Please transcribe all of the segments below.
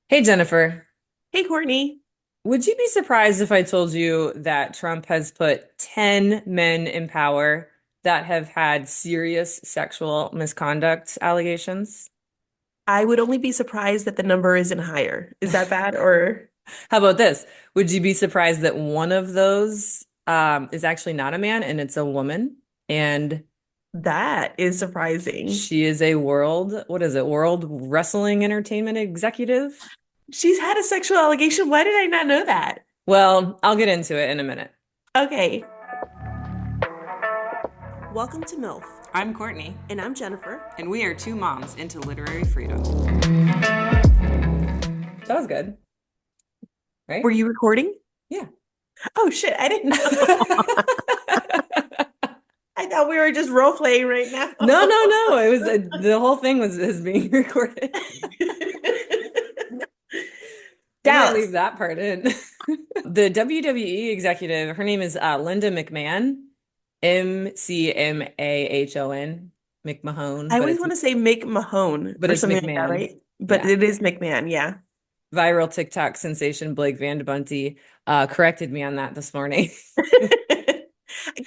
Hey Jennifer, Hey, Courtney. would you be surprised if I told you that Trump has put 10 men in power that have had serious sexual misconduct allegations? I would only be surprised that the number isn't higher. Is that bad or How about this? Would you be surprised that one of those is actually not a man and it's a woman? And that is surprising? she is a what is it, World Wrestling Entertainment executive? She's had a sexual allegation. Why did I not know that? Well, I'll get into it in a minute. Okay. Welcome to MILF, I'm Courtney, and I'm Jennifer. and we are two moms into literary freedom. That was good, Were right? you recording? Yeah. Oh shit, I didn't know. I thought we were just role playing right now. No, no, no. It was the whole thing was being recorded. We might leave Dallas. that part in. The WWE executive, her name is Linda McMahon, McMahon, McMahon, I always want to say Mick Mahone but or it's something like that, McMahon. right? But Yeah. it is McMahon, yeah. Viral TikTok sensation Blake Van Bunty corrected me on that this morning.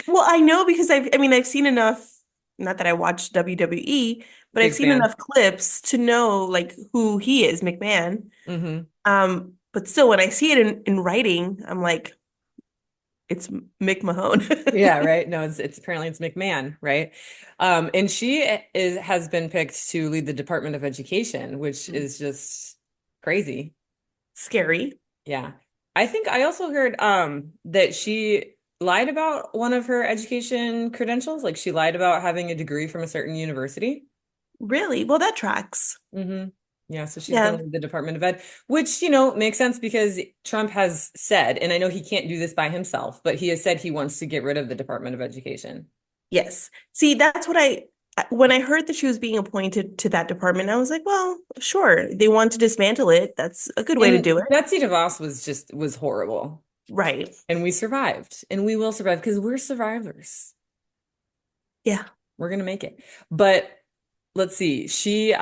Well, I know because I've seen enough, not that I watch WWE, but I've Big seen fan. enough clips to know like who he is, McMahon. Hmm. But still when I see it in writing, I'm like, it's Mick Mahone. Yeah, right. No, it's apparently it's McMahon, right? And she has been picked to lead the Department of Education, which is just crazy. Scary. Yeah. I think I also heard that she lied about one of her education credentials, like she lied about having a degree from a certain university. Really? Well, that tracks. Hmm. Yeah, so she's going Yeah. to lead the Department of Ed, which, makes sense because Trump has said, and I know he can't do this by himself, but he has said he wants to get rid of the Department of Education. Yes. See, that's what when I heard that she was being appointed to that department, I was like, well, sure. They want to dismantle it. That's a good way to And do it. Betsy DeVos was horrible. Right. And we survived. And we will survive because we're survivors. Yeah. We're gonna make it. But let's see. She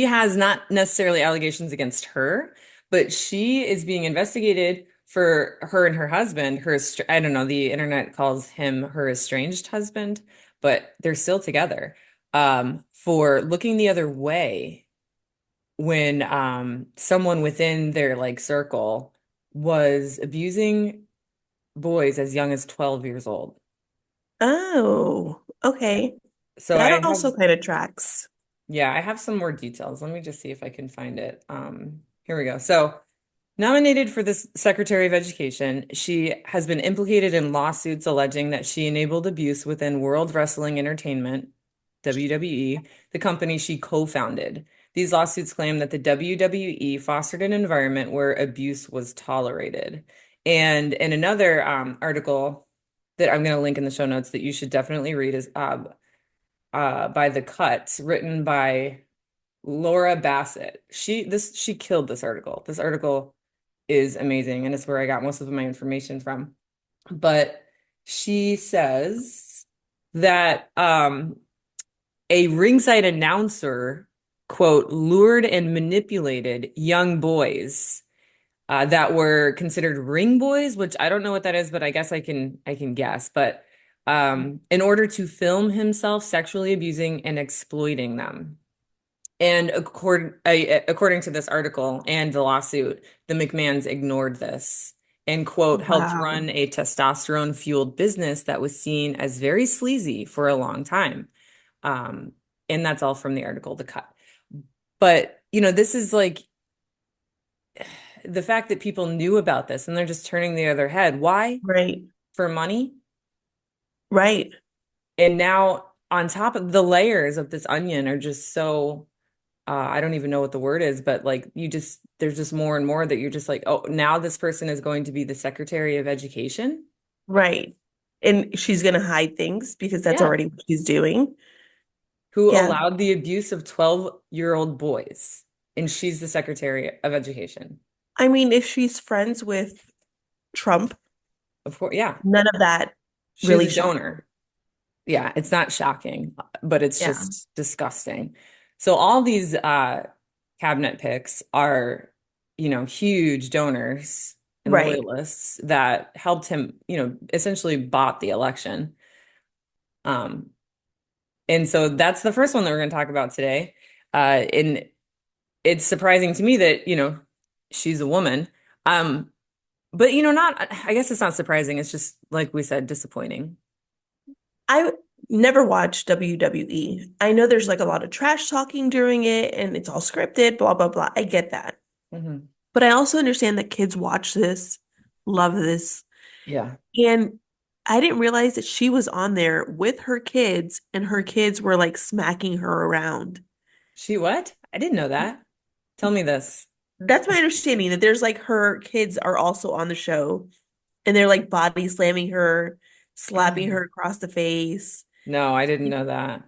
has not necessarily allegations against her, but she is being investigated for her and her husband, I don't know, the internet calls him her estranged husband, but they're still together, for looking the other way when someone within their like circle was abusing boys as young as 12 years old. Oh, okay. So That I have, also kind of tracks. yeah, I have some more details. Let me just see if I can find it. Here we go. So, nominated for this Secretary of Education, she has been implicated in lawsuits alleging that she enabled abuse within World Wrestling Entertainment, WWE, the company she co-founded. These lawsuits claim that the WWE fostered an environment where abuse was tolerated. And in another article that I'm going to link in the show notes that you should definitely read is by The Cut, written by Laura Bassett. She killed this article. This article is amazing, and it's where I got most of my information from. But she says that a ringside announcer, quote, lured and manipulated young boys that were considered ring boys, which I don't know what that is, but I guess I can guess. But in order to film himself sexually abusing and exploiting them. And according to this article and the lawsuit, the McMahons ignored this and, quote, helped Wow. run a testosterone-fueled business that was seen as very sleazy for a long time. Um, and that's all from the article, The Cut. But, this is like the fact that people knew about this and they're just turning the other head. Why? Right. For money? Right. And now on top of the layers of this onion are just so I don't even know what the word is, but like there's just more and more that you're just like, oh, now this person is going to be the Secretary of Education. Right. And she's gonna hide things because that's Yeah. already what she's doing. Who Yeah. allowed the abuse of 12-year-old boys. And she's the Secretary of Education. I mean, if she's friends with Trump, Of course, yeah. none of that She's really a shocks. donor. Yeah, it's not shocking, but it's Yeah. just disgusting. So all these cabinet picks are, huge donors and Right. loyalists that helped him, essentially bought the election. Um, and so that's the first one that we're going to talk about today. And it's surprising to me that, she's a woman. Um, but I guess it's not surprising. It's just like we said, disappointing. I never watched WWE. I know there's like a lot of trash talking during it and it's all scripted, blah, blah, blah. I get that. Hmm. But I also understand that kids watch this, love this. Yeah. And I didn't realize that she was on there with her kids and her kids were like smacking her around. She what? I didn't know that. Tell me this. That's my understanding that there's like her kids are also on the show and they're like body slamming her, slapping Oh. her across the face. No, I didn't know that.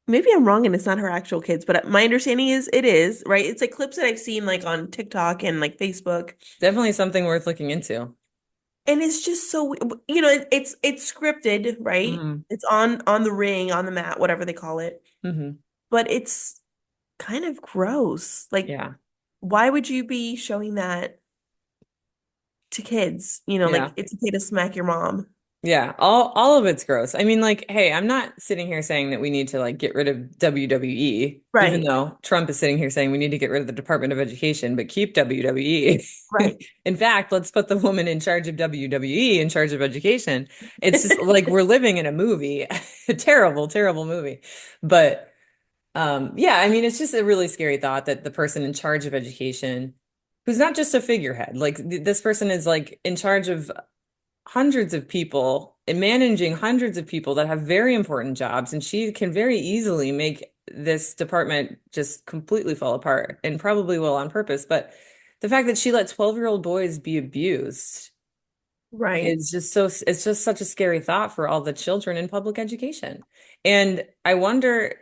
Maybe I'm wrong and it's not her actual kids, but my understanding is it is, right? It's like clips that I've seen like on TikTok and like Facebook. Definitely something worth looking into. And it's just so, it's scripted, right? Hmm. It's on the ring, on the mat, whatever they call it. Hmm. But it's kind of gross. Like, Yeah. why would you be showing that to kids? Yeah. Like it's okay to smack your mom. Yeah. All of it's gross. I mean, like, hey, I'm not sitting here saying that we need to like get rid of WWE, even Right, though Trump is sitting here saying we need to get rid of the Department of Education, but keep WWE. right. In fact, let's put the woman in charge of WWE in charge of education. It's just like we're living in a movie, a terrible, terrible movie. But yeah, I mean, it's just a really scary thought that the person in charge of education, who's not just a figurehead, like this person is like in charge of hundreds of people and managing hundreds of people that have very important jobs, and she can very easily make this department just completely fall apart and probably will on purpose. But the fact that she let 12-year-old boys be abused Right, is just so, it's just such a scary thought for all the children in public education. And I wonder,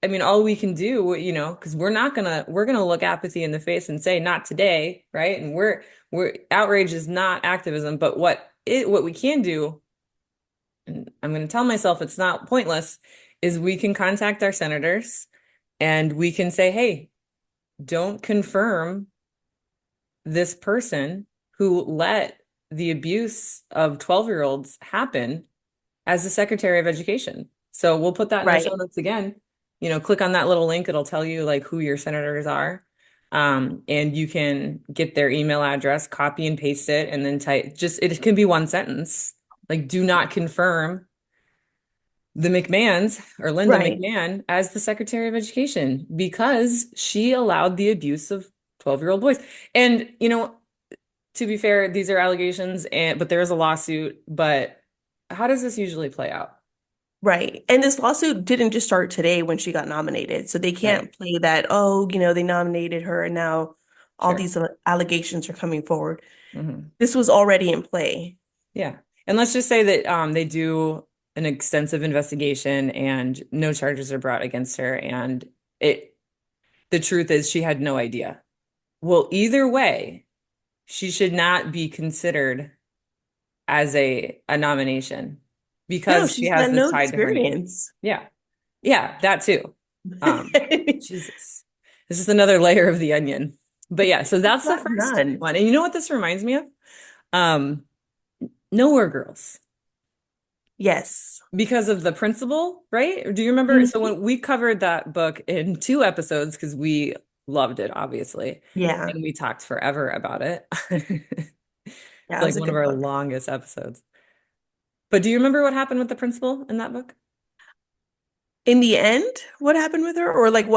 I mean, all we can do, because we're gonna look apathy in the face and say, not today, right? And we're outrage is not activism, but what we can do, and I'm gonna tell myself it's not pointless, is we can contact our senators and we can say, hey, don't confirm this person who let the abuse of 12-year-olds happen as the Secretary of Education. So we'll put that in the show right. notes again. Click on that little link. It'll tell you like who your senators are. And you can get their email address, copy and paste it, and then type just it can be one sentence. Like, do not confirm the McMahons or Linda Right, McMahon as the Secretary of Education because she allowed the abuse of 12-year-old boys. And, to be fair, these are allegations but there is a lawsuit, but how does this usually play out? right. And this lawsuit didn't just start today when she got nominated. So they Right. can't play that, oh, they nominated her and now all Sure. these allegations are coming forward. Hmm. This was already in play. Yeah. And let's just say that they do an extensive investigation and no charges are brought against her. And it the truth is she had no idea. Well, either way, she should not be considered as a nomination No, because she she's has had this no tied to her name. experience. Yeah. Yeah, that too. Jesus. This is another layer of the onion. But yeah, so It's that's the not first done. one. And you know what this reminds me of? Um, Nowhere Girls. Yes. Because of the principal, right? Do you remember? So Mhm. when we covered that book in two episodes, because we loved it, obviously, Yeah. and we talked forever about it. It's Yeah, it like was a one of good our book. longest episodes. But do you remember what happened with the principal in that book? In the end, what happened with her, or like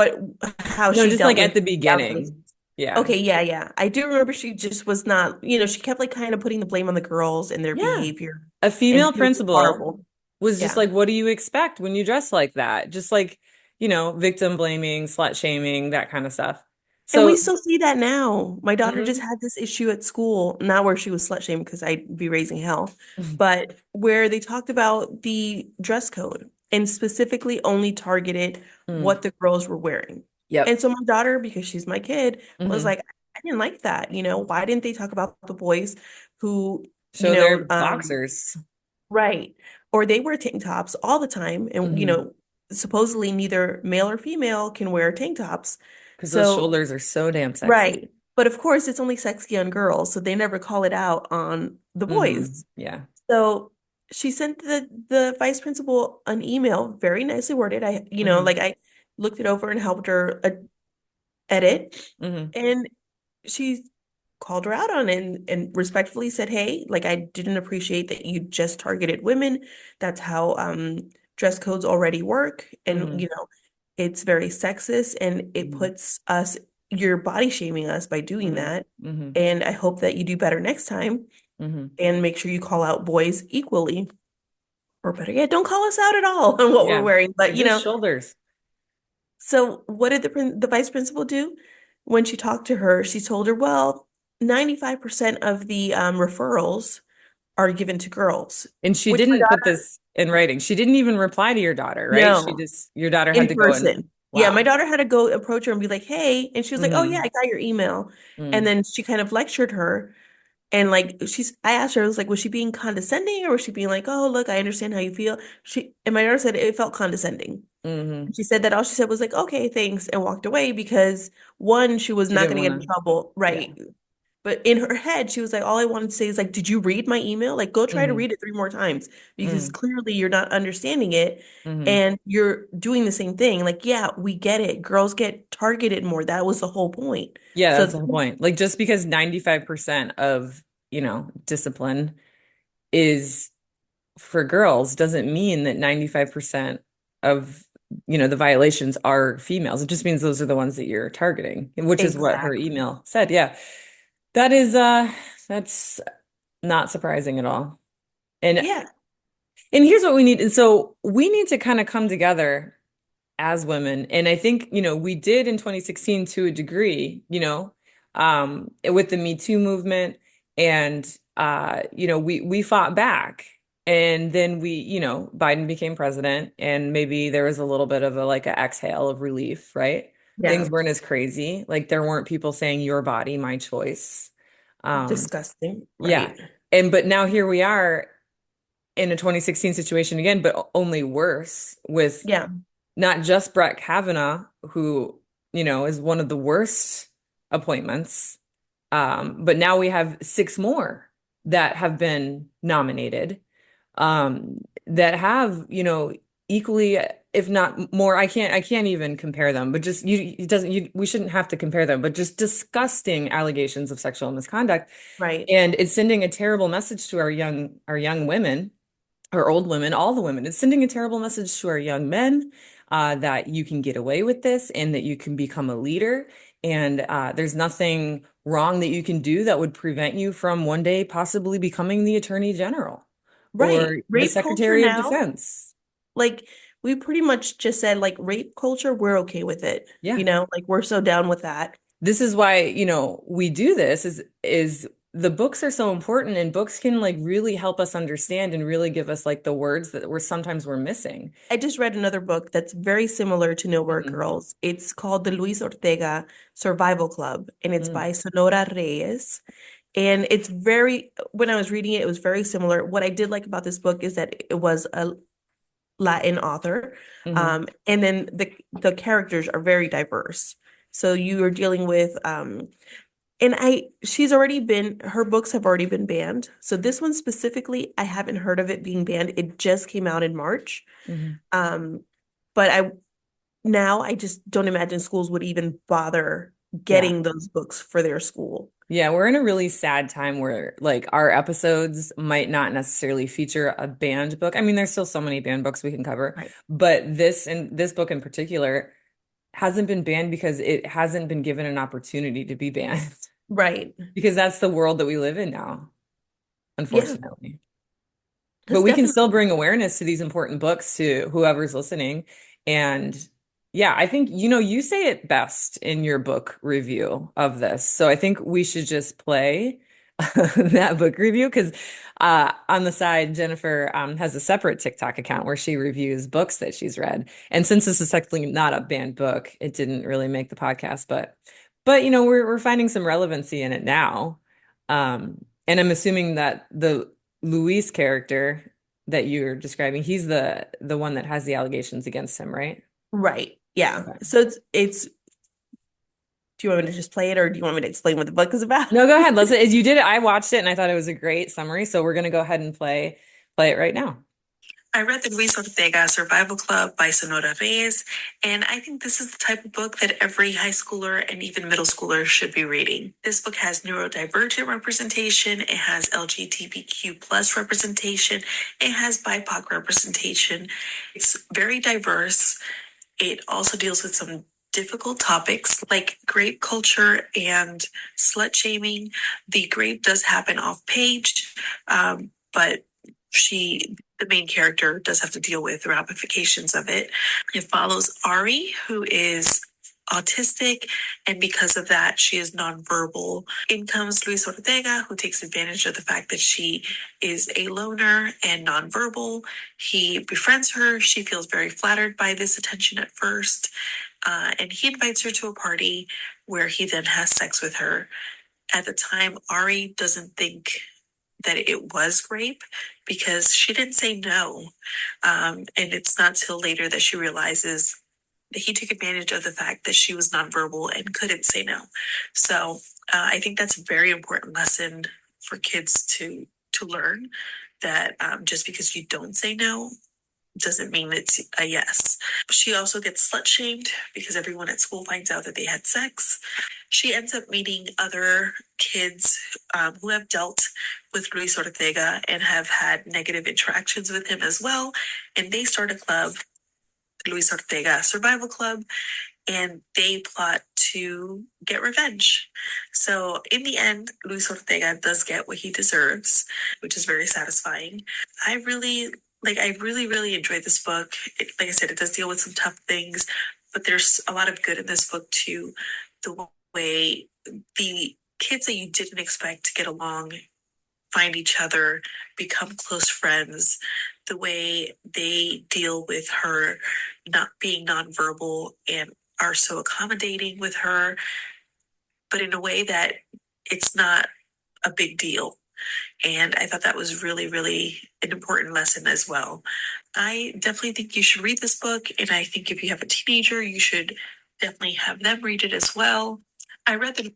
how No, she just dealt like at with the the beginning. allegations? Yeah. Okay, yeah, yeah. I do remember she just was not, she kept like kind of putting the blame on the girls and their Yeah. behavior, A and female she was just principal horrible. was just Yeah. like, what do you expect when you dress like that? Just like, victim blaming, slut shaming, that kind of stuff. And we So, still see that now. My daughter just mhm. had this issue at school, not where she was slut shamed because I'd be raising hell, but where they talked about the dress code and specifically only targeted Mm. what the girls were wearing. And Yep. so my daughter, because she's my kid, was Hmm. like, I didn't like that. Why didn't they talk about the boys who, Show their boxers. right. Or they wear tank tops all the time. And, Hmm. supposedly neither male or female can wear tank tops. Because those So, shoulders are so damn sexy. right. But of course, it's only sexy on girls, so they never call it out on the boys. Yeah. So she sent the vice principal an email, very nicely worded. hmm I looked it over and helped her edit, hmm and she called her out on it and respectfully said, "Hey, like I didn't appreciate that you just targeted women. That's how dress codes already work, and hmm it's very sexist, and it hmm puts us, you're body shaming us by doing hmm that. hmm And I hope that you do better next time hmm and make sure you call out boys equally, or better yet, don't call us out at all on what we're Yeah. wearing." But Like just shoulders. so what did the vice principal do? When she talked to her, she told her, well, 95% of the referrals are given to girls, And she which my didn't put daughter, this in writing. She didn't even reply to your daughter, right? She no, just, your daughter had in to go and, person. Yeah, my wow. daughter had to go approach her and be like, hey. And she was like, oh, yeah, hmm I got your email. And mm then she kind of lectured her. And like I asked her, I was like, was she being condescending or was she being like, oh, look, I understand how you feel? And my daughter said it felt condescending. hmm She said that all she said was like, okay, thanks, and walked away because one, she was She not didn't going to want get in to, trouble. yeah. Right. But in her head, she was like, all I wanted to say is like, did you read my email? Like, go try to hmm read it three more times because mm clearly you're not understanding it hmm and you're doing the same thing. Like, yeah, we get it. Girls get targeted more. That was the whole point. Yeah, So that's the whole point. Like just because 95% of, discipline is for girls doesn't mean that 95% of, the violations are females. It just means those are the ones that you're targeting, which is what her exactly. email said. Yeah. That is that's not surprising at all. And Yeah. and here's what we need. And so we need to kind of come together as women. And I think, we did in 2016 to a degree, with the Me Too movement. And we fought back. And then Biden became president, and maybe there was a little bit of a like a exhale of relief, right? Things Yeah. weren't as crazy. Like there weren't people saying your body, my choice. Um, Disgusting. yeah. Right. But now here we are in a 2016 situation again, but only worse with Yeah. not just Brett Kavanaugh, who, is one of the worst appointments, but now we have six more that have been nominated, that have, equally, if not more, I can't even compare them, but just we shouldn't have to compare them, but just disgusting allegations of sexual misconduct. Right. And it's sending a terrible message to our young women or old women, all the women. It's sending a terrible message to our young men, that you can get away with this and that you can become a leader. And there's nothing wrong that you can do that would prevent you from one day possibly becoming the Attorney General Right. or the Rape culture Secretary of now. Defense. Like we pretty much just said like rape culture, we're okay with it. Yeah. Like we're so down with that. This is why, we do this is the books are so important, and books can like really help us understand and really give us like the words that we're missing. I just read another book that's very similar to No Work Mhm. Girls. It's called the Luis Ortega Survival Club, and it's Mm, by Sonora Reyes. And it's when I was reading it, it was very similar. What I did like about this book is that it was a Latin author. mhm, And then the characters are very diverse. So you are dealing with and her books have already been banned. So this one specifically, I haven't heard of it being banned. It just came out in March. mhm. Um, but I just don't imagine schools would even bother Yeah. getting those books for their school. Yeah, we're in a really sad time where like our episodes might not necessarily feature a banned book. I mean, there's still so many banned books we can cover, Right. but this book in particular hasn't been banned because it hasn't been given an opportunity to be banned. Right. Because that's the world that we live in now, Yeah, unfortunately. But that's we can still definitely bring awareness to these important books to whoever's listening. And yeah, I think, you say it best in your book review of this. So I think we should just play that book review because on the side, Jennifer has a separate TikTok account where she reviews books that she's read. And since this is technically not a banned book, it didn't really make the podcast, but we're finding some relevancy in it now. And I'm assuming that the Luis character that you're describing. He's the one that has the allegations against him, right? Right. Yeah. Okay. So it's do you want me to just play it or do you want me to explain what the book is about? No, go ahead. Let's, as you did it, I watched it and I thought it was a great summary. So we're gonna go ahead and play it right now. I read the Luis Ortega Survival Club by Sonora Reyes, and I think this is the type of book that every high schooler and even middle schooler should be reading. This book has neurodivergent representation, it has LGBTQ plus representation, it has BIPOC representation. It's very diverse. It also deals with some difficult topics like grape culture and slut shaming. The grape does happen off page, but the main character, does have to deal with the ramifications of it. It follows Ari, who is autistic, and because of that, she is nonverbal. In comes Luis Ortega, who takes advantage of the fact that she is a loner and nonverbal. He befriends her. She feels very flattered by this attention at first, and he invites her to a party where he then has sex with her. At the time, Ari doesn't think that it was grape because she didn't say no. And it's not till later that she realizes that he took advantage of the fact that she was nonverbal and couldn't say no. So I think that's a very important lesson for kids to learn that just because you don't say no doesn't mean it's a yes. She also gets slut shamed because everyone at school finds out that they had sex. She ends up meeting other kids who have dealt with Luis Ortega and have had negative interactions with him as well. And they start a club, Luis Ortega Survival Club, and they plot to get revenge. So in the end, Luis Ortega does get what he deserves, which is very satisfying. I really really enjoyed this book. Like I said, it does deal with some tough things, but there's a lot of good in this book too. The way the kids that you didn't expect to get along find each other, become close friends, the way they deal with her not being nonverbal and are so accommodating with her, but in a way that it's not a big deal. And I thought that was really, really an important lesson as well. I definitely think you should read this book. And I think if you have a teenager, you should definitely have them read it as well. I read the You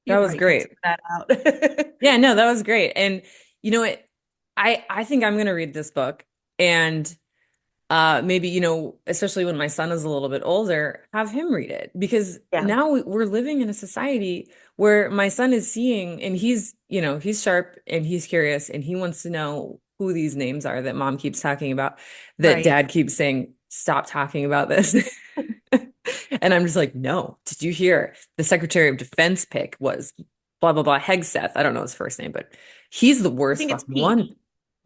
That was probably can great. spit that out. Yeah, no, that was great. And you know what? I think I'm gonna read this book and maybe, especially when my son is a little bit older, have him read it because Yeah. now we're living in a society where my son is seeing and he's sharp and he's curious and he wants to know who these names are that mom keeps talking about, that Right. dad keeps saying, stop talking about this. And I'm just like, no, did you hear the Secretary of Defense pick was blah, blah, blah, Hegseth. I don't know his first name, but he's the I worst think it's fucking Pete. one.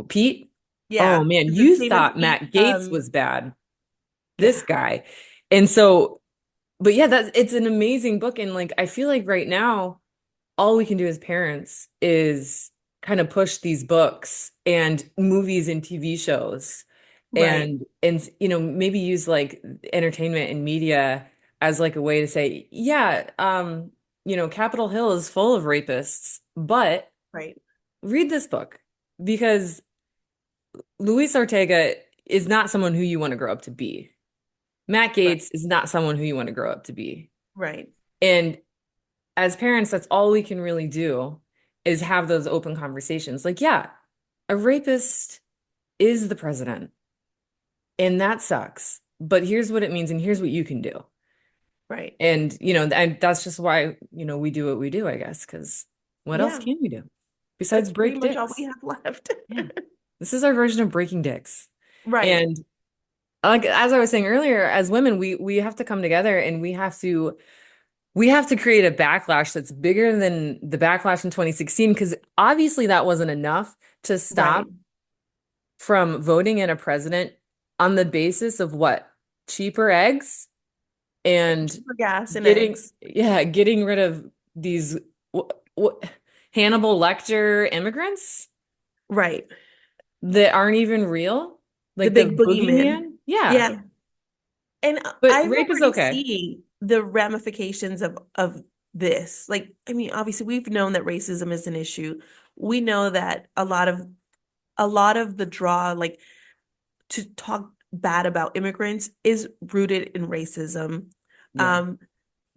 Pete? Oh Yeah. man, Because you his name is thought Pete. Matt Gates was bad. This Yeah. guy. And so, but yeah, it's an amazing book. And like, I feel like right now, all we can do as parents is kind of push these books and movies and TV shows Right. and maybe use like entertainment and media as like a way to say, yeah, Capitol Hill is full of rapists, but Right. read this book because Luis Ortega is not someone who you want to grow up to be. Matt Right. Gates is not someone who you want to grow up to be. Right. And as parents, that's all we can really do is have those open conversations. Like, yeah, a rapist is the president, and that sucks. But here's what it means, and here's what you can do. Right. And, that's just why, we do what we do, I guess, because what else Yeah. can we do That's besides pretty break much all we dicks? have left. Yeah. This is our version of breaking dicks. Right. And like as I was saying earlier, as women, we have to come together and we have to create a backlash that's bigger than the backlash in 2016 because obviously that wasn't enough to Right. stop from voting in a president on the basis of what? Cheaper eggs and Cheaper gas and getting eggs. yeah, getting rid of these wh wh Hannibal Lecter immigrants Right. that aren't even real, The like the big boogeyman. boogeyman. Yeah. Yeah. And But I'm rape is already okay. seeing the ramifications of this. Like, I mean, obviously we've known that racism is an issue. We know that a lot of a lot of the draw, like to talk bad about immigrants, is rooted in racism. Yeah. Um,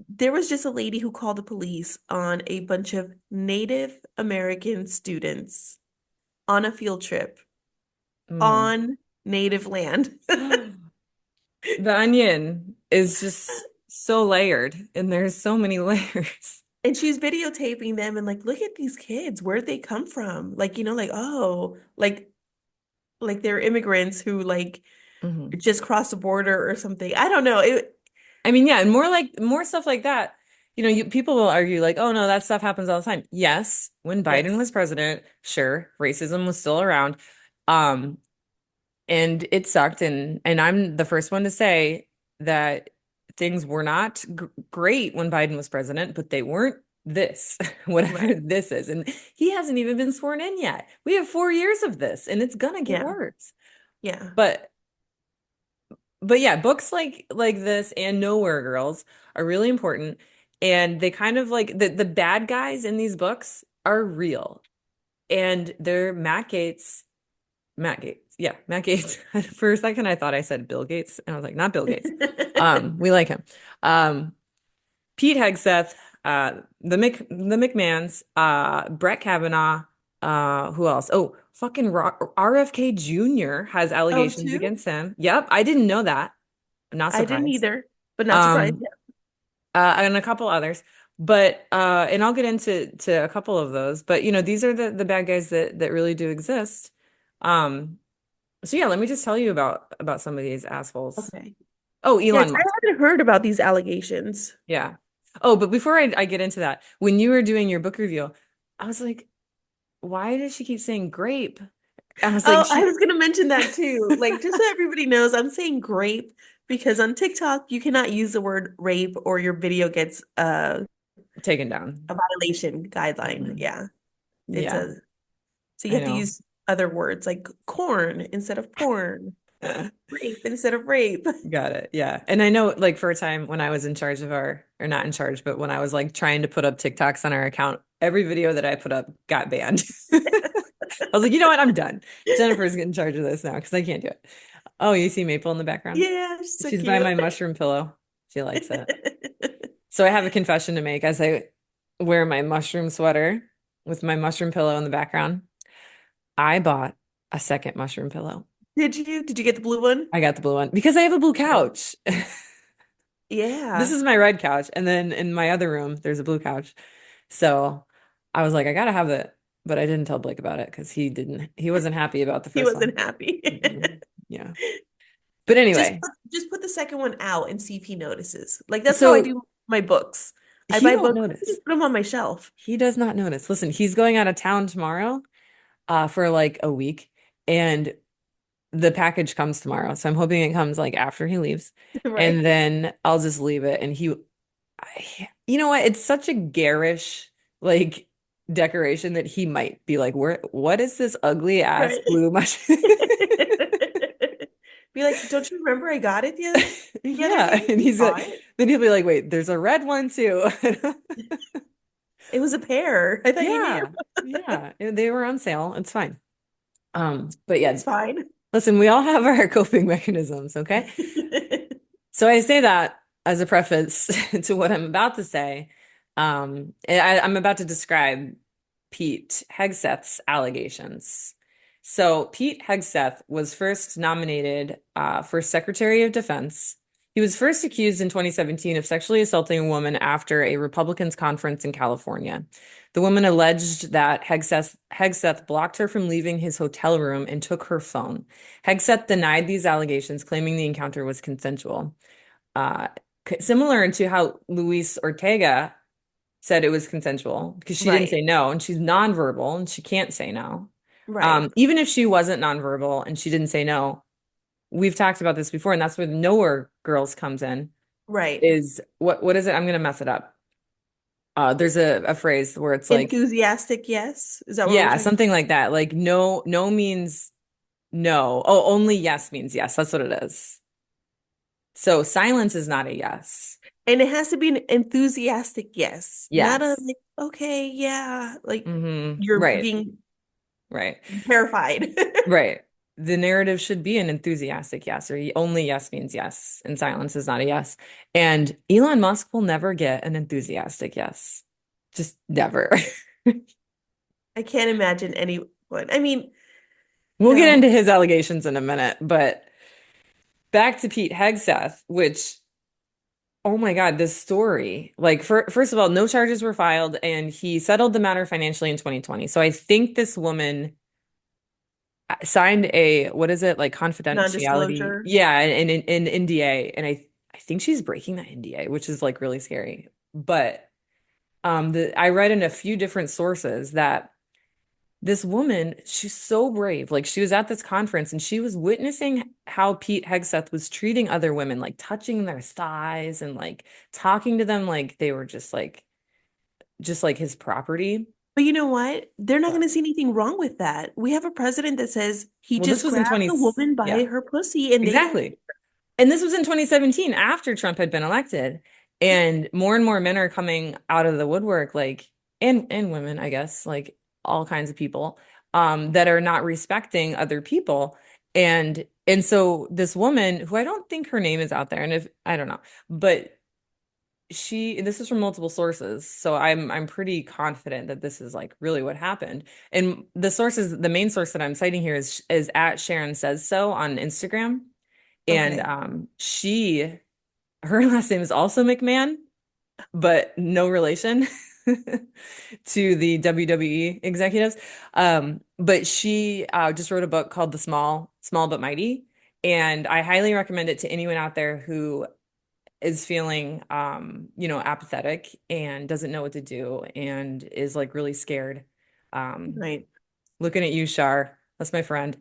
there was just a lady who called the police on a bunch of Native American students on a field trip Mm. on native land. The onion is just so layered, and there's so many layers. And she's videotaping them and like, look at these kids. Where'd they come from? Like, like, oh, like they're immigrants who like Mhm. just crossed the border or something. I don't know. It I mean, yeah, and more stuff like that. People will argue like, "Oh no, that stuff happens all the time." Yes, when Biden yes. was president, sure, racism was still around. Um, and it sucked, and I'm the first one to say that things were not great when Biden was president, but they weren't this, whatever Right. this is. And he hasn't even been sworn in yet. We have 4 years of this, and it's gonna get Yeah. worse. Yeah. But but yeah, books like this and Nowhere Girls are really important. And they kind of like the bad guys in these books are real. And they're Matt Gates. Yeah, Matt Gates. For a second I thought I said Bill Gates. And I was like, not Bill Gates. We like him. Um, Pete Hegseth, the McMahons, Brett Kavanaugh, who else? Oh, fucking RFK Jr. has Oh, allegations two? against him. Yep, I didn't know that. I'm not I didn't surprised. either, but not surprised. Um, and a couple others. But and I'll get into a couple of those. But these are the bad guys that really do exist. Um, so yeah, let me just tell you about some of these assholes. Okay. Oh, Yeah, Elon 'cause I Musk. haven't heard about these allegations. Yeah. Oh, but before I get into that, when you were doing your book review, I was like, why does she keep saying grape? I was like, Oh, I she was gonna mention that too. Like, just so everybody knows, I'm saying grape because on TikTok you cannot use the word rape or your video gets taken down. a violation guideline. Mhm. Yeah. It's Yeah, a so you I have to know. use other words like corn instead of porn, rape instead of rape. Got it. Yeah. And I know like for a time when I was in charge of or not in charge, but when I was like trying to put up TikToks on our account, every video that I put up got banned. I was like, you know what? I'm done. Jennifer's in charge of this now because I can't do it. Oh, you see Maple in the background? Yeah, she's so She's by cute. my mushroom pillow. She likes it. So I have a confession to make as I wear my mushroom sweater with my mushroom pillow in the background. I bought a second mushroom pillow. Did you? Did you get the blue one? I got the blue one because I have a blue Nice. couch. This Yeah. is my red couch, and then in my other room, there's a blue couch. So I was like, I gotta have it, but I didn't tell Blake about it because he wasn't happy about the He first one. wasn't happy. Mm-mm. Yeah. But Just anyway, just put the second one out and see if he notices. Like that's how I so do my books. I he buy won't books, I notice. just put them on my shelf. He does not notice. Listen, he's going out of town tomorrow, for like a week, and the package comes tomorrow. So I'm hoping it comes like after he leaves, Right. and then I'll just leave it. And you know what? It's such a garish like decoration that he might be like, "Where? What is this ugly ass Right. blue mushroom?" Be like, don't you remember I got it the other Yeah, day? and You he's saw like, it. then he'll be like, "Wait, there's a red one too." It was a pair. I thought you knew. Yeah, yeah, they were on sale. It's fine. But yeah, It's fine. listen, we all have our coping mechanisms, okay? So I say that as a preface to what I'm about to say. I'm about to describe Pete Hegseth's allegations. So Pete Hegseth was first nominated for Secretary of Defense. He was first accused in 2017 of sexually assaulting a woman after a Republicans conference in California. The woman alleged that Hegseth blocked her from leaving his hotel room and took her phone. Hegseth denied these allegations, claiming the encounter was consensual. Uh, Similar to how Luis Ortega said it was consensual because she didn't Right. say no and she's nonverbal and she can't say no. Right. Even if she wasn't nonverbal and she didn't say no, we've talked about this before, and that's where the Nowhere Girls comes in. Right. Is what is it? I'm gonna mess it up. There's a phrase where it's like, Enthusiastic, yes. Is that what we're yeah, talking? something like that. Like no means no. Oh, only yes means yes. That's what it is. So silence is not a yes. And it has to be an enthusiastic yes, not a Yes. like, okay, yeah, like Hmm. you're Right. being. Right. Terrified. Right. The narrative should be an enthusiastic yes, or only yes means yes, and silence is not a yes. And Elon Musk will never get an enthusiastic yes. Just never. I can't imagine anyone. I mean, We'll get no. into his allegations in a minute, but back to Pete Hegseth, which, oh my God, this story. Like, first of all, no charges were filed, and he settled the matter financially in 2020. So I think this woman signed a, what is it, like confidentiality? Non-disclosure. Yeah, an NDA. And I think she's breaking that NDA, which is like really scary. But I read in a few different sources that this woman, she's so brave. Like she was at this conference and she was witnessing how Pete Hegseth was treating other women, like touching their thighs and like talking to them like they were just like his property. But you know what? They're not going What? to see anything wrong with that. We have a president that says he Well, this just was in grabbed 20, the woman by yeah, her pussy and they don't. exactly. And this was in 2017 after Trump had been elected. And more men are coming out of the woodwork, like, and women, I guess, like all kinds of people, that are not respecting other people. And so this woman, who I don't think her name is out there, and if I don't know, but this is from multiple sources, so I'm pretty confident that this is like really what happened. And the main source that I'm citing here is at Sharon Says So on Instagram. And Okay. her last name is also McMahon, but no relation to the WWE executives. But she just wrote a book called The Small But Mighty. And I highly recommend it to anyone out there who is feeling, apathetic and doesn't know what to do and is like really scared. Um, Right. Looking at you, Shar. That's my friend.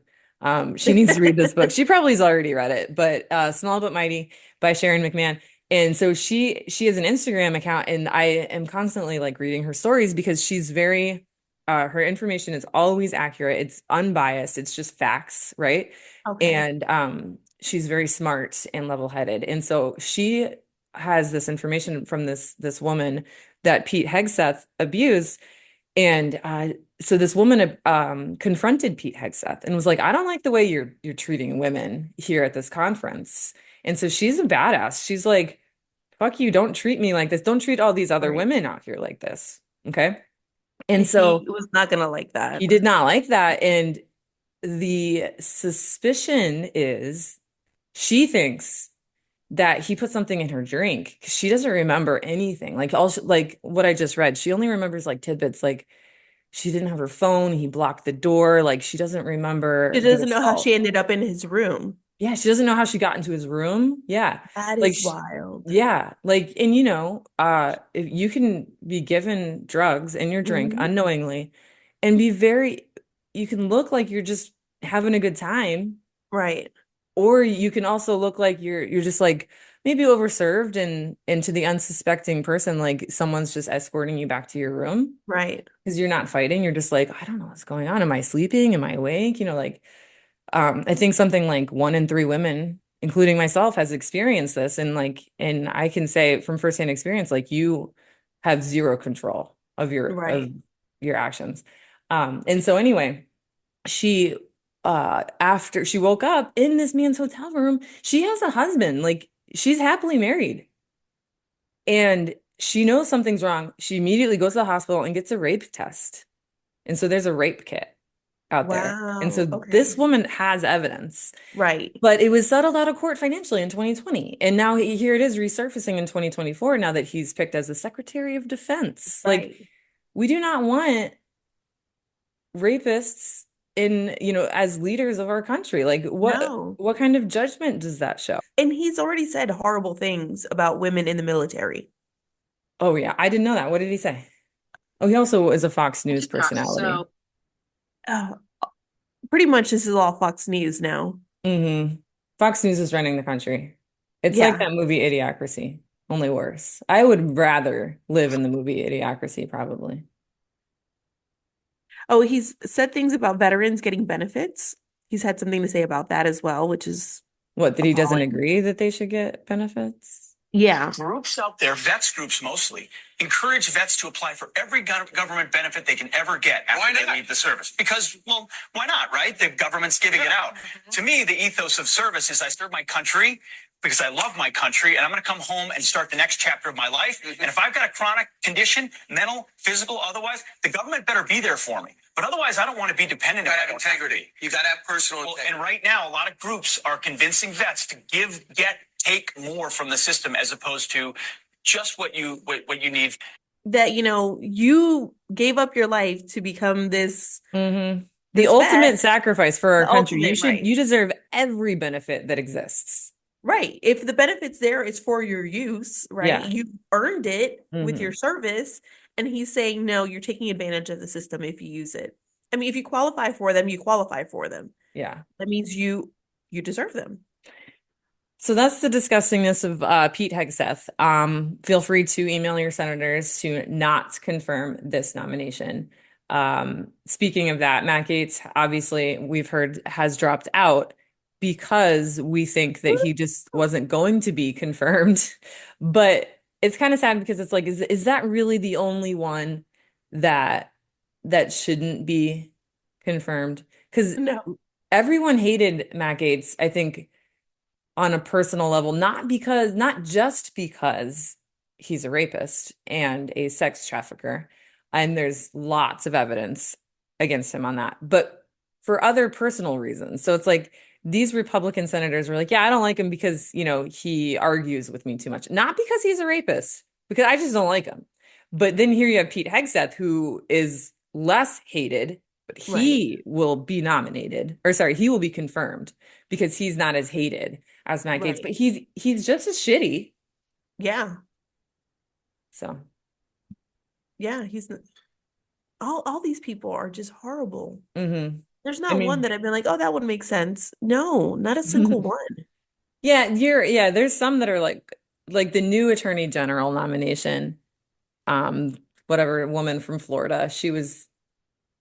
She needs to read this book. She probably has already read it, but Small But Mighty by Sharon McMahon. And so she has an Instagram account, and I am constantly like reading her stories because she's very her information is always accurate. It's unbiased. It's just facts, right? Okay. And she's very smart and level-headed. And so she has this information from this woman that Pete Hegseth abused. And so this woman confronted Pete Hegseth and was like, "I don't like the way you're treating women here at this conference." And so she's a badass. She's like, "Fuck you, don't treat me like this. Don't treat all these other Right. women out here like this." Okay. And And he so was not going to like he that. did not like that. And the suspicion is she thinks that he put something in her drink 'cause she doesn't remember anything. Like like what I just read, she only remembers like tidbits, like she didn't have her phone. He blocked the door. Like she doesn't She remember the doesn't know how she assault. ended up in his room. Yeah, she doesn't know how she got into his room. Yeah. That Like is wild. yeah, like and if you can be given drugs in your drink Hmm. unknowingly and be very you can look like you're just having a good time, Right. or you can also look like you're just like maybe overserved and to the unsuspecting person like someone's just escorting you back to your room Right. because you're not fighting. You're just like, I don't know what's going on. Am I sleeping? Am I awake? Like, I think something like 1 in 3 women, including myself, has experienced this. And I can say from firsthand experience, like you have zero control of Right. your actions. And so anyway, she, after she woke up in this man's hotel room, she has a husband, like she's happily married. And she knows something's wrong. She immediately goes to the hospital and gets a rape test. And so there's a rape kit out there. And so Wow. this Okay. woman has evidence, Right. but it was settled out of court financially in 2020. And now here it is resurfacing in 2024 now that he's picked as the Secretary of Defense. Like, Right. we do not want rapists as leaders of our country. Like, No. what kind of judgment does that show? And he's already said horrible things about women in the military. Oh yeah, I didn't know that. What did he say? Oh, he also is a Fox News Yeah, personality. so Uh, Pretty much this is all Fox News now. Fox News is running the country. It's like Yeah. that movie Idiocracy, only worse. I would rather live in the movie Idiocracy, probably. Oh, he's said things about veterans getting benefits. He's had something to say about that as well, which is What, that he doesn't appalling. agree that they should get benefits? Yeah. Groups out there, vets groups mostly, encourage vets to apply for every government benefit they can ever get after they leave the service. Because, well, why not, right? The government's giving it out. To me, the ethos of service is I serve my country because I love my country, and I'm going to come home and start the next chapter of my life. And if I've got a chronic condition, mental, physical, otherwise, the government better be there for me. But otherwise, I don't want to be dependent. You got to have integrity. You got to have personal integrity. And right now, a lot of groups are convincing vets to take more from the system as opposed to just what you need. That, you gave up your life to become this The this ultimate vet. sacrifice for our The country. ultimate, right. You deserve every benefit that exists. Right. If the benefits there is for your use, right? Yeah. You earned it with Mhm. your service. And he's saying, no, you're taking advantage of the system if you use it. I mean, if you qualify for them, you qualify for them. Yeah. That means you deserve them. So that's the disgustingness of Pete Hegseth. Feel free to email your senators to not confirm this nomination. Speaking of that, Matt Gaetz, obviously, we've heard has dropped out because we think that he just wasn't going to be confirmed. But it's kind of sad because it's like, is that really the only one that shouldn't be confirmed? Because No. everyone hated Matt Gaetz, I think on a personal level, not just because he's a rapist and a sex trafficker, and there's lots of evidence against him on that, but for other personal reasons. So it's like these Republican senators were like, yeah, I don't like him because, he argues with me too much. Not because he's a rapist, because I just don't like him. But then here you have Pete Hegseth, who is less hated, but Right. he will be nominated, or sorry, he will be confirmed because he's not as hated as Matt Gaetz, but Right. he's just as shitty. Yeah. So Yeah. He's all these people are just horrible. mhm. There's I not one mean, that I've been like, oh, that would make sense. No, not a single one. yeah, there's some that are like the new attorney general nomination. Um, whatever woman from Florida,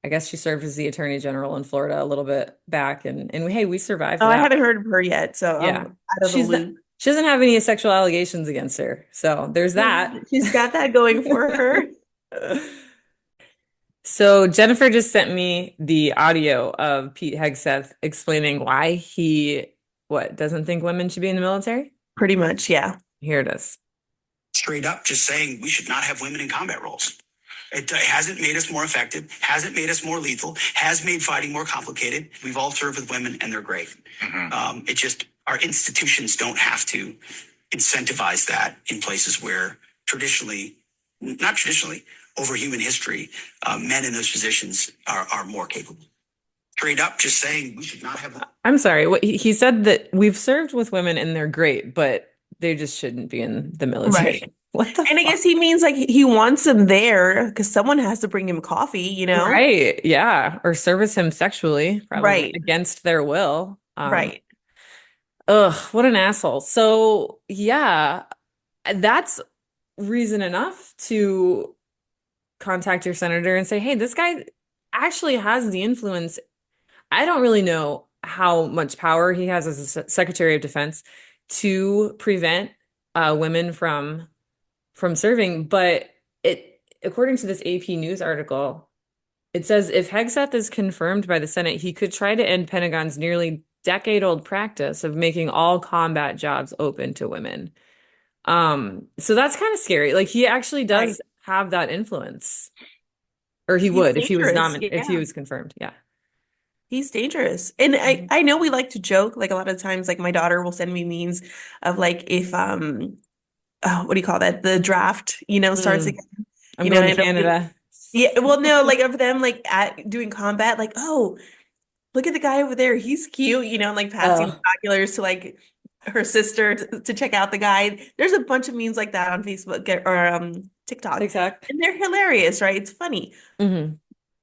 I guess she served as the attorney general in Florida a little bit back, and hey, we survived Oh, I that. haven't heard of her yet, so I'm Yeah. out of the She's not, loop. she doesn't have any sexual allegations against her. So there's that. She's got that going for her. So Jennifer just sent me the audio of Pete Hegseth explaining why doesn't think women should be in the military? Pretty much, yeah. Here it is. Straight up just saying we should not have women in combat roles. It hasn't made us more effective, hasn't made us more lethal, has made fighting more complicated. We've all served with women and they're great. It just, our institutions don't have to incentivize that in places where not traditionally, over human history, men in those positions are more capable. Straight up just saying we should not have. I'm sorry. He said that we've served with women and they're great, but they just shouldn't be in the military. Right. What the And I fuck? guess he means like he wants them there because someone has to bring him coffee, you know? Right. Yeah. Or service him sexually, probably Right. against their will. Right. Ugh, what an asshole. So yeah, that's reason enough to contact your senator and say, hey, this guy actually has the influence. I don't really know how much power he has as a Secretary of Defense to prevent women from serving, but according to this AP News article, it says if Hegseth is confirmed by the Senate, he could try to end Pentagon's nearly decade-old practice of making all combat jobs open to women. So that's kind of scary. Like he actually Right. does have that influence, or he He's would if he was dangerous. if he Yeah. was confirmed. Yeah. He's dangerous. And Mhm. I know we like to joke, like a lot of times, like my daughter will send me memes of like if what do you call that? The draft, starts Mm, again, I'm going to and Canada. yeah, well, no, like of them like at doing combat, like, oh, look at the guy over there, he's cute, and like passing Oh, binoculars to like her sister to check out the guy. There's a bunch of memes like that on Facebook or TikTok, TikTok. and they're hilarious, right? It's funny. Hmm.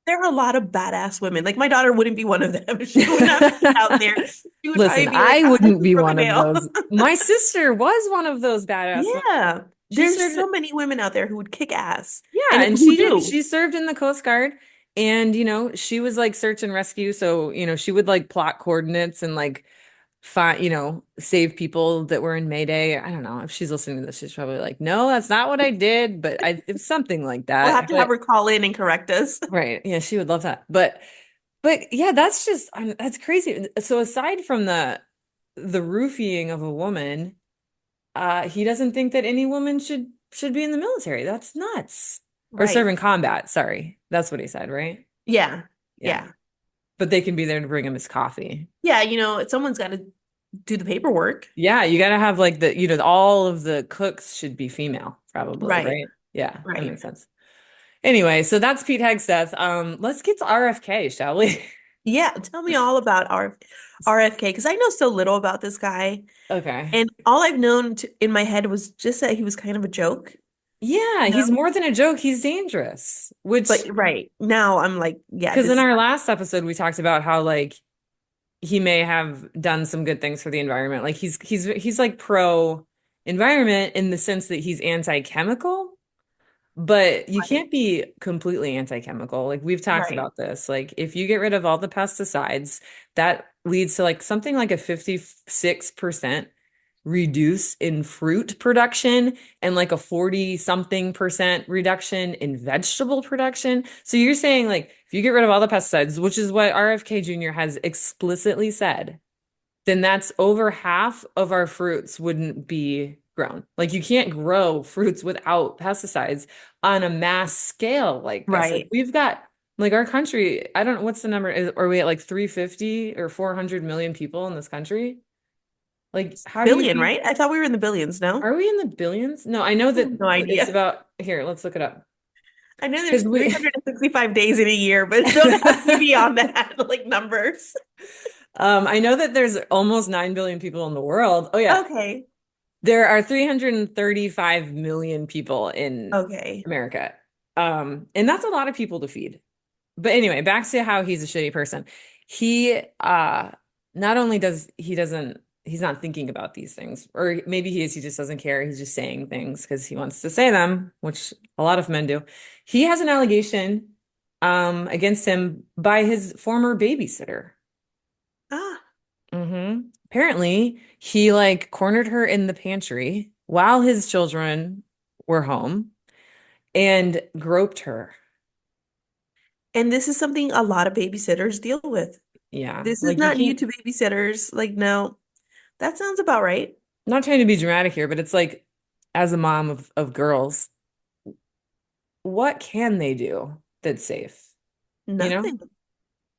There are a lot of badass women. Like my daughter wouldn't be one of them. She would not be out there. She would probably Listen, be like, I I wouldn't be prefer the one of male. those. My sister was one of those badass women. Yeah. She There's served, so many women out there who would kick ass yeah, and and who do. she served in the Coast Guard, and she was like search and rescue, so she would like plot coordinates and like find, save people that were in Mayday. I don't know if she's listening to this, she's probably like, no, that's not what I did, but it's something like We'll have that. to have But her call in and correct us. right, yeah, she would love that. But yeah, that's just that's crazy. So aside from the roofying of a woman, he doesn't think that any woman should be in the military. That's nuts. Or serve Right. in combat, sorry. That's what he said, right? Yeah. Yeah. Yeah. But they can be there to bring him his coffee. Yeah, someone's got to do the paperwork. Yeah, you gotta have like all of the cooks should be female, probably, Right. right? Yeah, that Right. makes sense. Anyway, so that's Pete Hegseth. Let's get to RFK, shall we? Yeah, tell me all about RFK because I know so little about this guy. Okay. And all I've known in my head was just that he was kind of a joke. Yeah, No. he's more than a joke. He's dangerous. But Which, right now I'm like, yeah, because in this our last episode we talked about how like he may have done some good things for the environment. Like he's like pro environment in the sense that he's anti-chemical. But you right, can't be completely anti-chemical. Like we've talked right, about this. Like if you get rid of all the pesticides, that leads to like something like a 56% reduce in fruit production and like a 40 something percent reduction in vegetable production. So you're saying like if you get rid of all the pesticides, which is what RFK Jr. has explicitly said, then that's over half of our fruits wouldn't be grown. Like you can't grow fruits without pesticides on a mass scale like this. Like right. we've got like our country, I don't know what's the number is, are we at like 350 or 400 million people in this country? Like how do you Billion, feed? right? I thought we were in the billions, no? Are we in the billions? No, I know I have that no it's idea. about here, let's look it up. I know there's Because we 365 days in a year, but don't ask me beyond that, like numbers. I know that there's almost 9 billion people in the world. Oh yeah. Okay. There are 335 million people in Okay. America. And that's a lot of people to feed. But anyway, back to how he's a shitty person. He not only he's not thinking about these things, or maybe he is, he just doesn't care. He's just saying things because he wants to say them, which a lot of men do. He has an allegation against him by his former babysitter. Ah, Apparently, he like cornered her in the pantry while his children were home and groped her. and this is something a lot of babysitters deal with. Yeah, This is like you not new can't, to babysitters. Like, no, that sounds about right. not trying to be dramatic here, but it's like as a mom of girls, what can they do that's safe? You know? Nothing.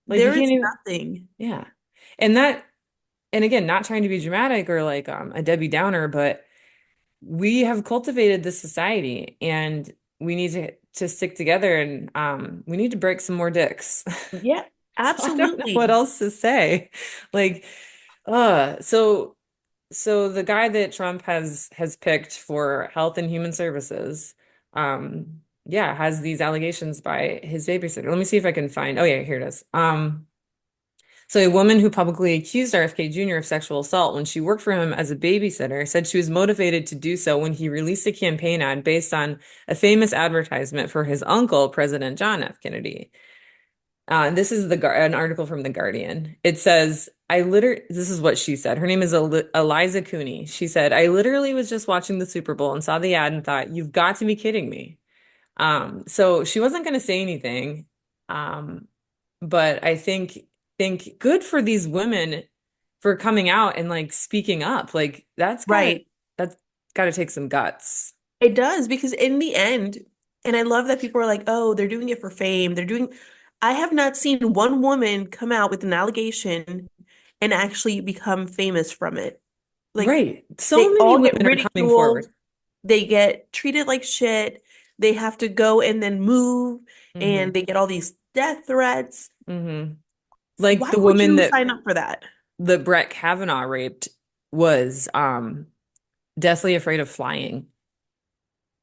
Like you There can't is even, nothing. yeah. And that, and again, not trying to be dramatic or like a Debbie Downer, but we have cultivated this society and we need to stick together and we need to break some more dicks. Yeah, So I don't know what absolutely. else to say. Like, so the guy that Trump has picked for Health and Human Services, yeah, has these allegations by his babysitter. Let me see if I can find. Oh yeah, here it is. So a woman who publicly accused RFK Jr. of sexual assault when she worked for him as a babysitter said she was motivated to do so when he released a campaign ad based on a famous advertisement for his uncle, President John F. Kennedy. This is an article from The Guardian. It says, this is what she said. Her name is Eliza Cooney. She said, I literally was just watching the Super Bowl and saw the ad and thought, you've got to be kidding me. So she wasn't going to say anything. Um, but I think good for these women for coming out and like speaking up. Like Right. that's gotta take some guts. It does because in the end, and I love that people are like, oh, they're doing it for fame. I have not seen one woman come out with an allegation and actually become famous from it. Like Right. So they many all get women are coming ridiculed, forward. they get treated like shit, they have to go and then move, Hmm. and they get all these death threats. Hmm. Like Why the would woman you that sign up for that? Brett Kavanaugh raped was deathly afraid of flying.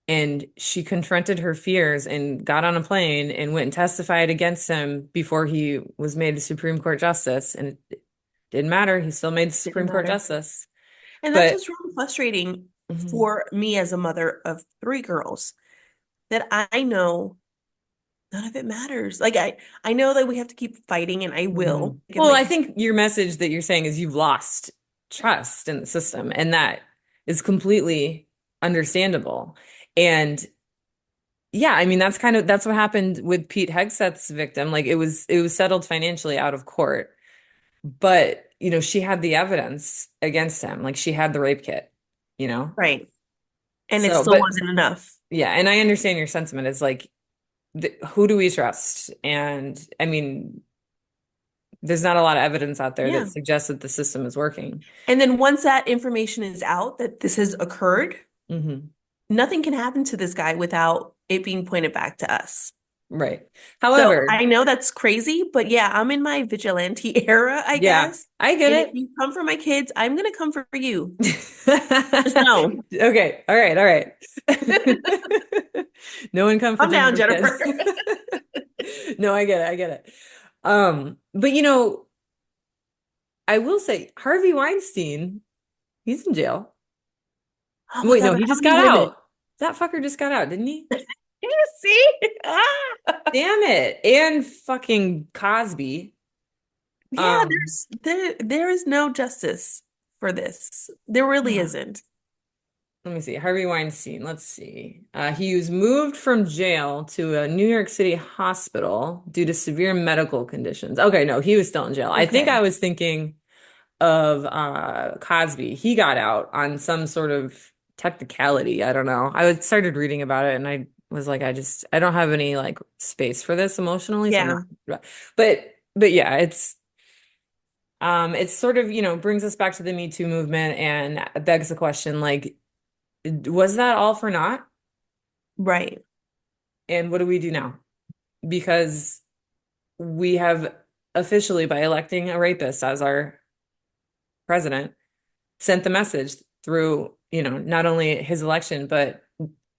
And she confronted her fears and got on a plane and went and testified against him before he was made a Supreme Court justice. And it didn't matter. He still made the Didn't Supreme Court matter. justice. And that's But what's really frustrating mhm, for me as a mother of three girls, that I know none of it matters. Like I know that we have to keep fighting and I will. mhm. Like, Well, I think your message that you're saying is you've lost. trust in the system, and that is completely understandable. And yeah, I mean that's what happened with Pete Hegseth's victim. Like it was settled financially out of court, but she had the evidence against him. Like she had the rape kit, you know? Right. And it So, still but wasn't enough. yeah, and I understand your sentiment. It's like who do we trust? And I mean, there's not a lot of evidence out there that Yeah. suggests that the system is working. And then once that information is out that this has occurred, Hmm. nothing can happen to this guy without it being pointed back to us. Right. So However, I know that's crazy, but yeah, I'm in my vigilante era, I yeah, guess. I get And if it. you come for my kids, I'm gonna come for you. Just know. Okay, all right, all right. No one come for Calm down, Jennifer's kids. Jennifer. No, I get it, I get it. But I will say Harvey Weinstein, he's in jail. Oh my Wait, God, no, but he how just many got women? out. That fucker just got out, didn't he? You see? Ah. Damn it. And fucking Cosby. Yeah, Um, there is no justice for this. There really isn't. Let me see. Harvey Weinstein. Let's see. He was moved from jail to a New York City hospital due to severe medical conditions. Okay, no, he was still in jail. I think I Okay. was thinking of Cosby. He got out on some sort of technicality. I don't know. Started reading about it and I was like, I don't have any like space for this emotionally, so I'm Yeah. not. But yeah, it's sort of, brings us back to the Me Too movement and begs the question, like, was that all for naught? Right. And what do we do now? Because we have officially, by electing a rapist as our president, sent the message through, not only his election, but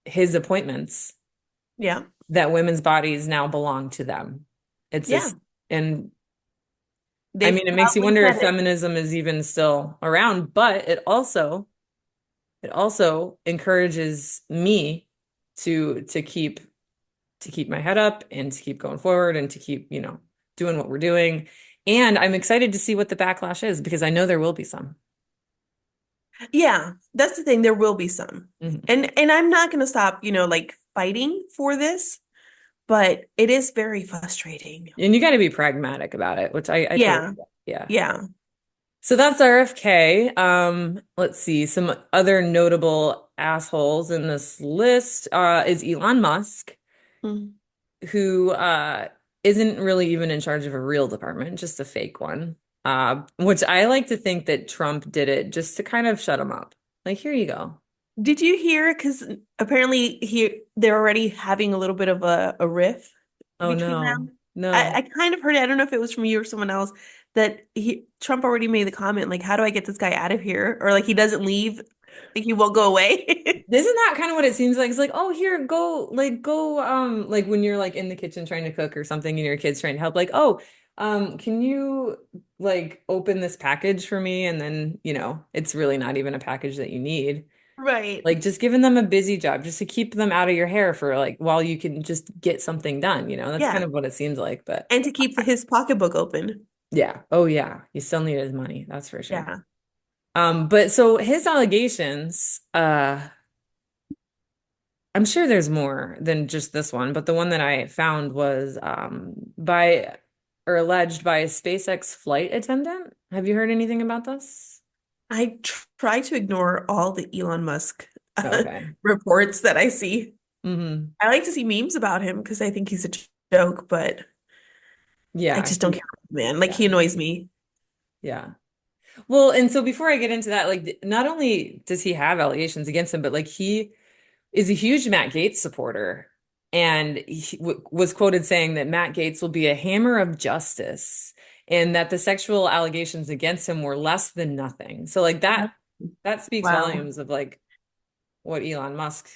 his appointments Yeah. that women's bodies now belong to them. It's Yeah. this, and I They've mean, it makes you proudly wonder said if it. feminism is even still around, but it also encourages me to keep my head up and to keep going forward and to keep, doing what we're doing. And I'm excited to see what the backlash is because I know there will be some. Yeah, that's the thing. There will be some. Mhm. And I'm not gonna stop, like fighting for this, but it is very frustrating. And you got to be pragmatic about it, which I totally Yeah. get. Yeah. Yeah. So that's RFK. Let's see. Some other notable assholes in this list is Elon Musk, Mm. who isn't really even in charge of a real department, just a fake one. Which I like to think that Trump did it just to kind of shut him up. Like, here you go. Did you hear? Because apparently they're already having a little bit of a riff Oh between no. them. I No. kind of heard it. I don't know if it was from you or someone else that Trump already made the comment like, "How do I get this guy out of here?" Or like he doesn't leave, like he won't go away. Isn't that kind of what it seems like? It's like, oh, here, go, like when you're like in the kitchen trying to cook or something and your kid's trying to help, like, oh, can you like open this package for me? And then, it's really not even a package that you need. Right. Like just giving them a busy job just to keep them out of your hair for like while you can just get something done, that's kind Yeah. of what it seems like. But And to keep his pocketbook open. yeah. Oh yeah. You still need his money, that's for sure. Yeah. But so his allegations, I'm sure there's more than just this one, but the one that I found was by or alleged by a SpaceX flight attendant. Have you heard anything about this? I try to ignore all the Elon Musk Okay. reports that I see. Hmm. I like to see memes about him because I think he's a joke, but I Yeah, just don't care, man. Like yeah, he annoys me. yeah. Well, and so before I get into that, like not only does he have allegations against him, but like he is a huge Matt Gates supporter. And he was quoted saying that Matt Gates will be a hammer of justice and that the sexual allegations against him were less than nothing. So like that speaks Wow. volumes of like what Elon Musk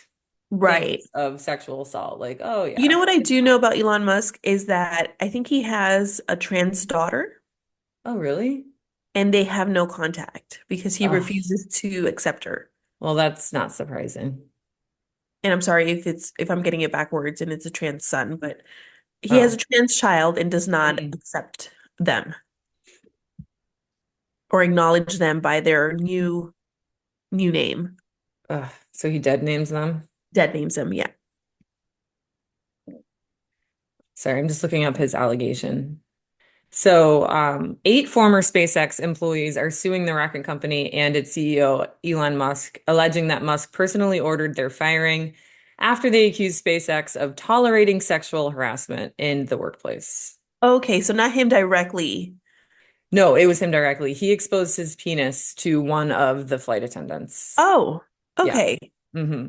Right. thinks of sexual assault. Like, oh You yeah. know what I do know about Elon Musk is that I think he has a trans daughter Oh really? and they have no contact because he Oh, refuses to accept her. well, that's not surprising. And I'm sorry if I'm getting it backwards and it's a trans son, but he has a Oh. trans child and does not Mm. accept them or acknowledge them by their new name. So he dead names them. Dead names them, yeah. Sorry, I'm just looking up his allegation. So, 8 former SpaceX employees are suing the rocket company and its CEO, Elon Musk, alleging that Musk personally ordered their firing after they accused SpaceX of tolerating sexual harassment in the workplace. Okay, so not him directly. No, it was him directly. He exposed his penis to one of the flight attendants. Oh, Yeah. okay. hmm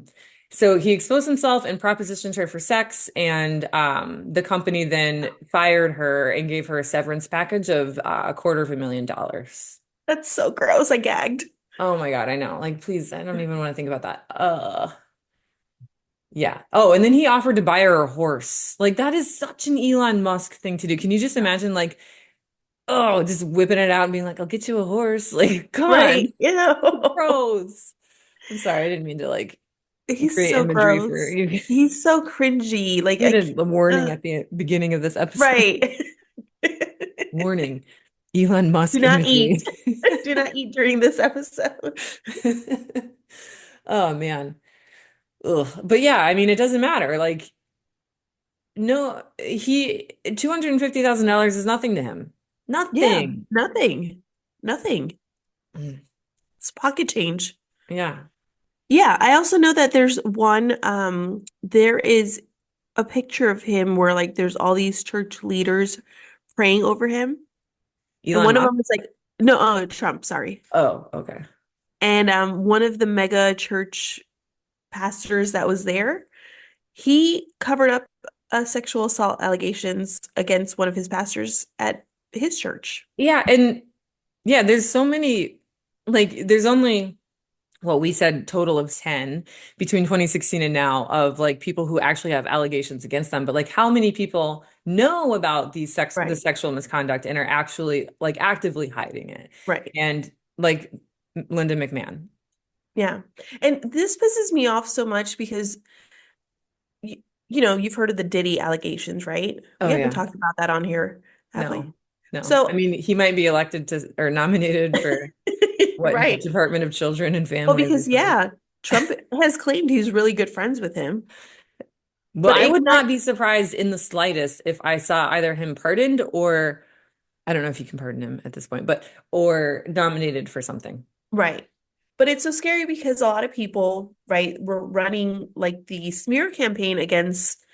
So he exposed himself and propositioned her for sex, and the company then fired her and gave her a severance package of $250,000. That's so gross. I gagged. Oh my God, I know. Like, please, I don't even want to think about that. Yeah. Oh, and then he offered to buy her a horse. Like, that is such an Elon Musk thing to do. Can you just imagine, like, oh, just whipping it out and being like, I'll get you a horse. Like, come on. Right. Ew. Gross. I'm sorry, I didn't mean to like He's create so imagery for gross. you. He's so cringy. Like I Needed can't, a warning ugh. at the beginning of this episode. Right. Warning, Elon Do Musk not imagery. eat. Do not eat during this episode. Oh man. Ugh. But yeah, I mean, it doesn't matter. Like, no, $250,000 is nothing to him. Yeah, Nothing. nothing. Nothing. Mm. It's pocket change. Yeah. Yeah, I also know that there's one, there is a picture of him where like there's all these church leaders praying over him. And Elon one of Musk. them is like, no, Trump, sorry. Oh, okay. And one of the mega church pastors that was there, he covered up sexual assault allegations against one of his pastors at his church. Yeah, and yeah, there's so many, like, there's only what we said total of 10 between 2016 and now of like people who actually have allegations against them. But like how many people know about the Right, sexual misconduct and are actually like actively hiding it? right. And like Linda McMahon. Yeah. And this pisses me off so much because you've heard of the Diddy allegations, right? We Oh haven't yeah. talked about that on here, have we? No. No. I So, mean, he might be elected to or nominated for what right. Department of Children and Well, Families or because something. yeah, Trump has claimed he's really good friends with him, Well, but I it would kind not be surprised in the slightest if I saw either him pardoned or I don't know if you can pardon him at this point, but or nominated for something. right. But it's so scary because a lot of people, right, were running like the smear campaign against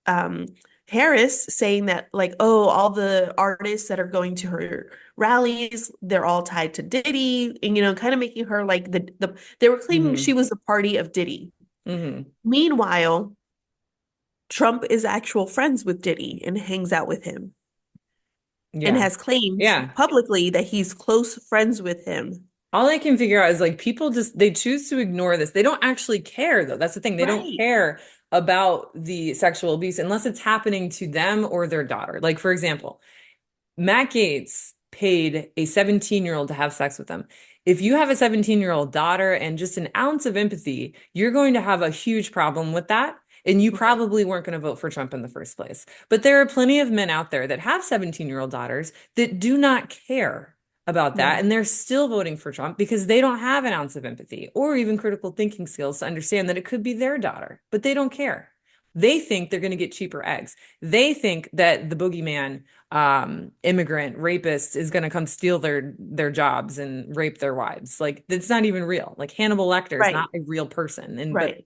um Harris saying that like, oh, all the artists that are going to her rallies, they're all tied to Diddy, and kind of making her like the they were claiming she hmm was the party of Diddy. hmm Meanwhile, Trump is actual friends with Diddy and hangs out with him and Yeah. has claimed Yeah. publicly that he's close friends with him. All I can figure out is like people just they choose to ignore this. They don't actually care though. That's the thing. They don't Right. care about the sexual abuse unless it's happening to them or their daughter. Like for example, Matt Gaetz paid a 17-year-old to have sex with him. If you have a 17-year-old daughter and just an ounce of empathy, you're going to have a huge problem with that. And you Right. probably weren't going to vote for Trump in the first place. But there are plenty of men out there that have 17-year-old daughters that do not care about that. Right. And they're still voting for Trump because they don't have an ounce of empathy or even critical thinking skills to understand that it could be their daughter, but they don't care. They think they're going to get cheaper eggs. They think that the boogeyman immigrant rapist is going to come steal their jobs and rape their wives. Like that's not even real. Like Hannibal Lecter is not Right. a real person. And but Right.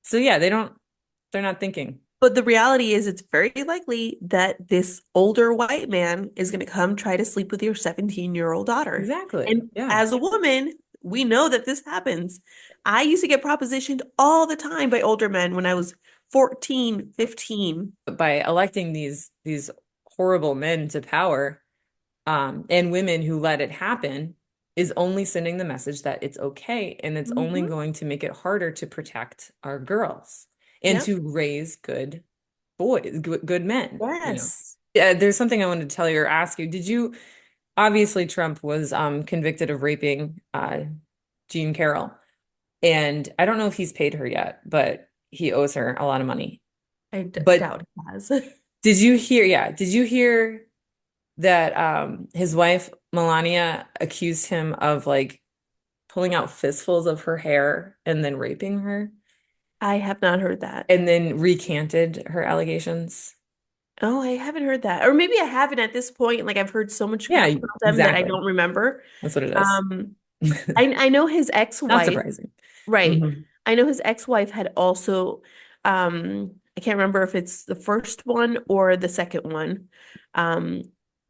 so yeah, they're not thinking. But the reality is, it's very likely that this older white man is going to come try to sleep with your 17-year-old daughter. Exactly. And Yeah. as a woman, we know that this happens. I used to get propositioned all the time by older men when I was 14, 15. But by electing these horrible men to power, and women who let it happen is only sending the message that it's okay and it's only Hmm. going to make it harder to protect our girls and Yep. to raise good boys, good men. Yes. Yeah, there's something I wanted to tell you or ask you. Did you obviously Trump was convicted of raping Jean Carroll, and I don't know if he's paid her yet, but he owes her a lot of money. I d But doubt it has. did you hear, yeah, did you hear that his wife Melania accused him of like pulling out fistfuls of her hair and then raping her I have not heard that. and then recanted her allegations. Oh, I haven't heard that. Or maybe I haven't at this point. Like I've heard so much Yeah, about them that I exactly. don't remember. That's what it is. Um, I know his Not ex-wife, surprising. right. Hmm. I know his ex-wife had also, I can't remember if it's the first one or the second one, um,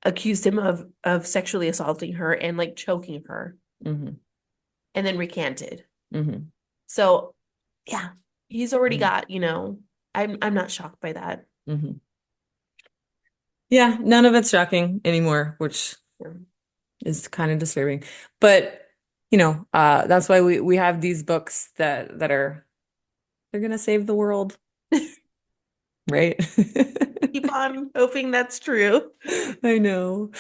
accused him of sexually assaulting her and like choking her Hmm. and then recanted. Hmm. So yeah, he's already Hmm. got, I'm not shocked by that. Hmm. Yeah, none of it's shocking anymore, which Yeah. is kind of disturbing. But that's why we have these books that are they're gonna save the world, right? Keep on hoping that's true. I know.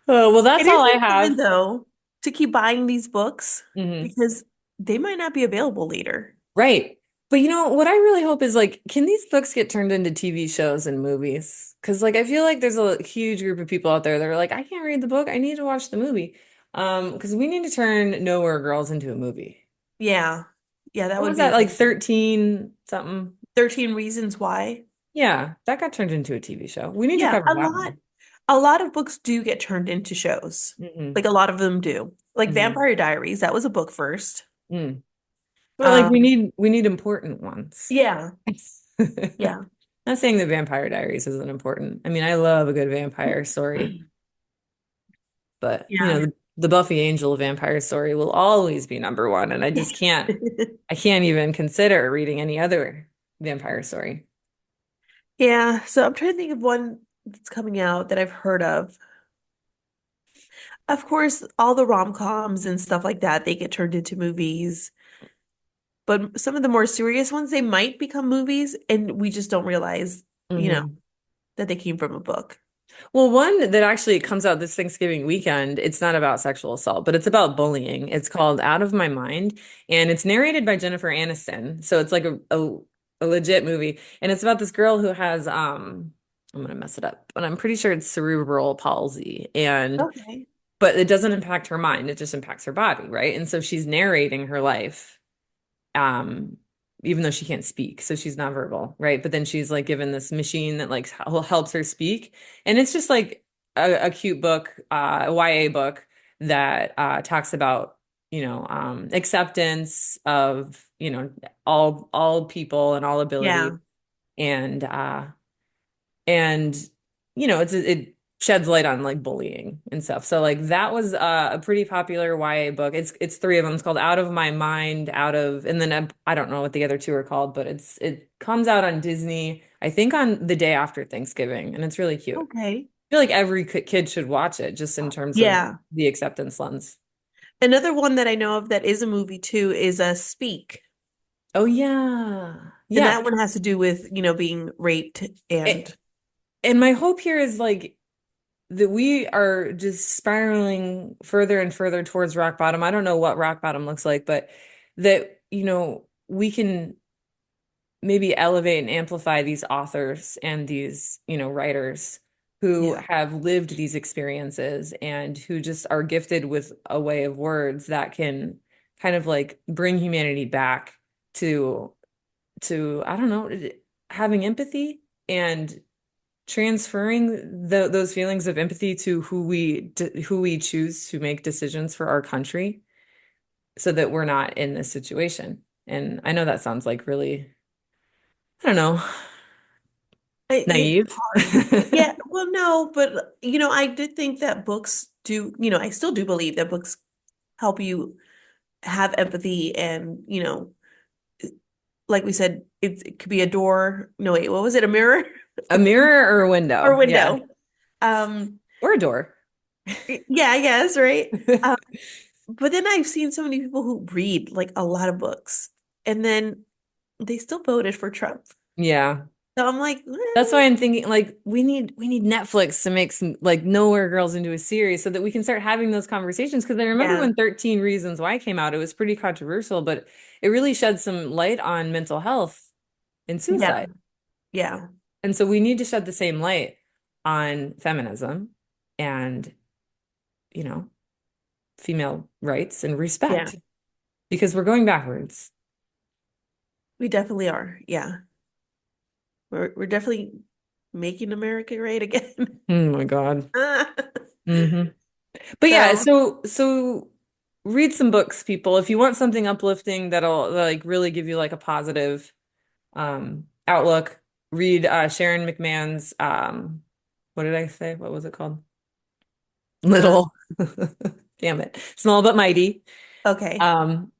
Oh, well, It that's all is I important have. though to keep buying these books Hmm. because they might not be available later. Right. But what I really hope is like, can these books get turned into TV shows and movies? Because like I feel like there's a huge group of people out there that are like, I can't read the book, I need to watch the movie. Because we need to turn Nowhere Girls into a movie. Yeah. Yeah, that What would was be that, like amazing. 13 something? 13 Reasons Why. Yeah, that got turned into a TV show. We need to Yeah, cover that one. a lot of books do get turned into shows. Hmm. Like a lot of them do. Like Hmm. Vampire Diaries, that was a book first. Mm. But like we Um, need we need important ones. yeah, yeah. Not saying that Vampire Diaries isn't important. I mean, I love a good vampire story, but Yeah. the Buffy Angel vampire story will always be number one, and I can't even consider reading any other vampire story. Yeah, so I'm trying to think of one that's coming out that I've heard of. Of course, all the rom-coms and stuff like that, they get turned into movies. But some of the more serious ones, they might become movies, and we just don't realize, Hmm. that they came from a book. Well, one that actually comes out this Thanksgiving weekend, it's not about sexual assault, but it's about bullying. It's called Out of My Mind, and it's narrated by Jennifer Aniston. So it's like a legit movie. And it's about this girl who has I'm gonna mess it up, but I'm pretty sure it's cerebral palsy. Okay. But it doesn't impact her mind, it just impacts her body, right? And so she's narrating her life um even though she can't speak, so she's nonverbal, right? But then she's like given this machine that like helps her speak, and it's just like a cute book, a YA book that talks about acceptance of all people and all ability, Yeah. and and it sheds light on like bullying and stuff. So like that was a pretty popular YA book. It's three of them. It's called Out of My Mind, and then I don't know what the other two are called, but it comes out on Disney, I think on the day after Thanksgiving, and it's really cute. Okay. I feel like every kid should watch it just in terms of Yeah. the acceptance lens. Another one that I know of that is a movie too is Speak. Oh yeah. And Yeah. that one has to do with, being raped and And my hope here is like that we are just spiraling further and further towards rock bottom. I don't know what rock bottom looks like, but that, we can maybe elevate and amplify these authors and these, writers who yeah. have lived these experiences and who just are gifted with a way of words that can kind of like bring humanity back to I don't know, having empathy and transferring those feelings of empathy to who we choose to make decisions for our country so that we're not in this situation. And I know that sounds like really, I don't know, It's naive. hard. Yeah, well, no, but I did think that books do, I still do believe that books help you have empathy and, like we said, it could be a door. No, wait, what was it? A mirror? A mirror or a Or a window? Yeah. window. Um, Or a door. yeah, I guess, right? Um, but then I've seen so many people who read like a lot of books and then they still voted for Trump. Yeah. So I'm like, That's why I'm thinking like we need Netflix to make some like Nowhere Girls into a series so that we can start having those conversations. Because I remember yeah, when 13 Reasons Why came out, it was pretty controversial, but it really shed some light on mental health and yeah, suicide. yeah, And so we need to shed the same light on feminism and, you know, female rights and Yeah, respect because we're going backwards. we definitely are. Yeah. We're definitely making America great again. Oh my God. Hmm. But yeah, So, so read some books, people. If you want something uplifting that'll like really give you like a positive outlook, read Sharon McMahon's what did I say? What was it called? uh, Little. Damn it. Small but mighty. okay. Um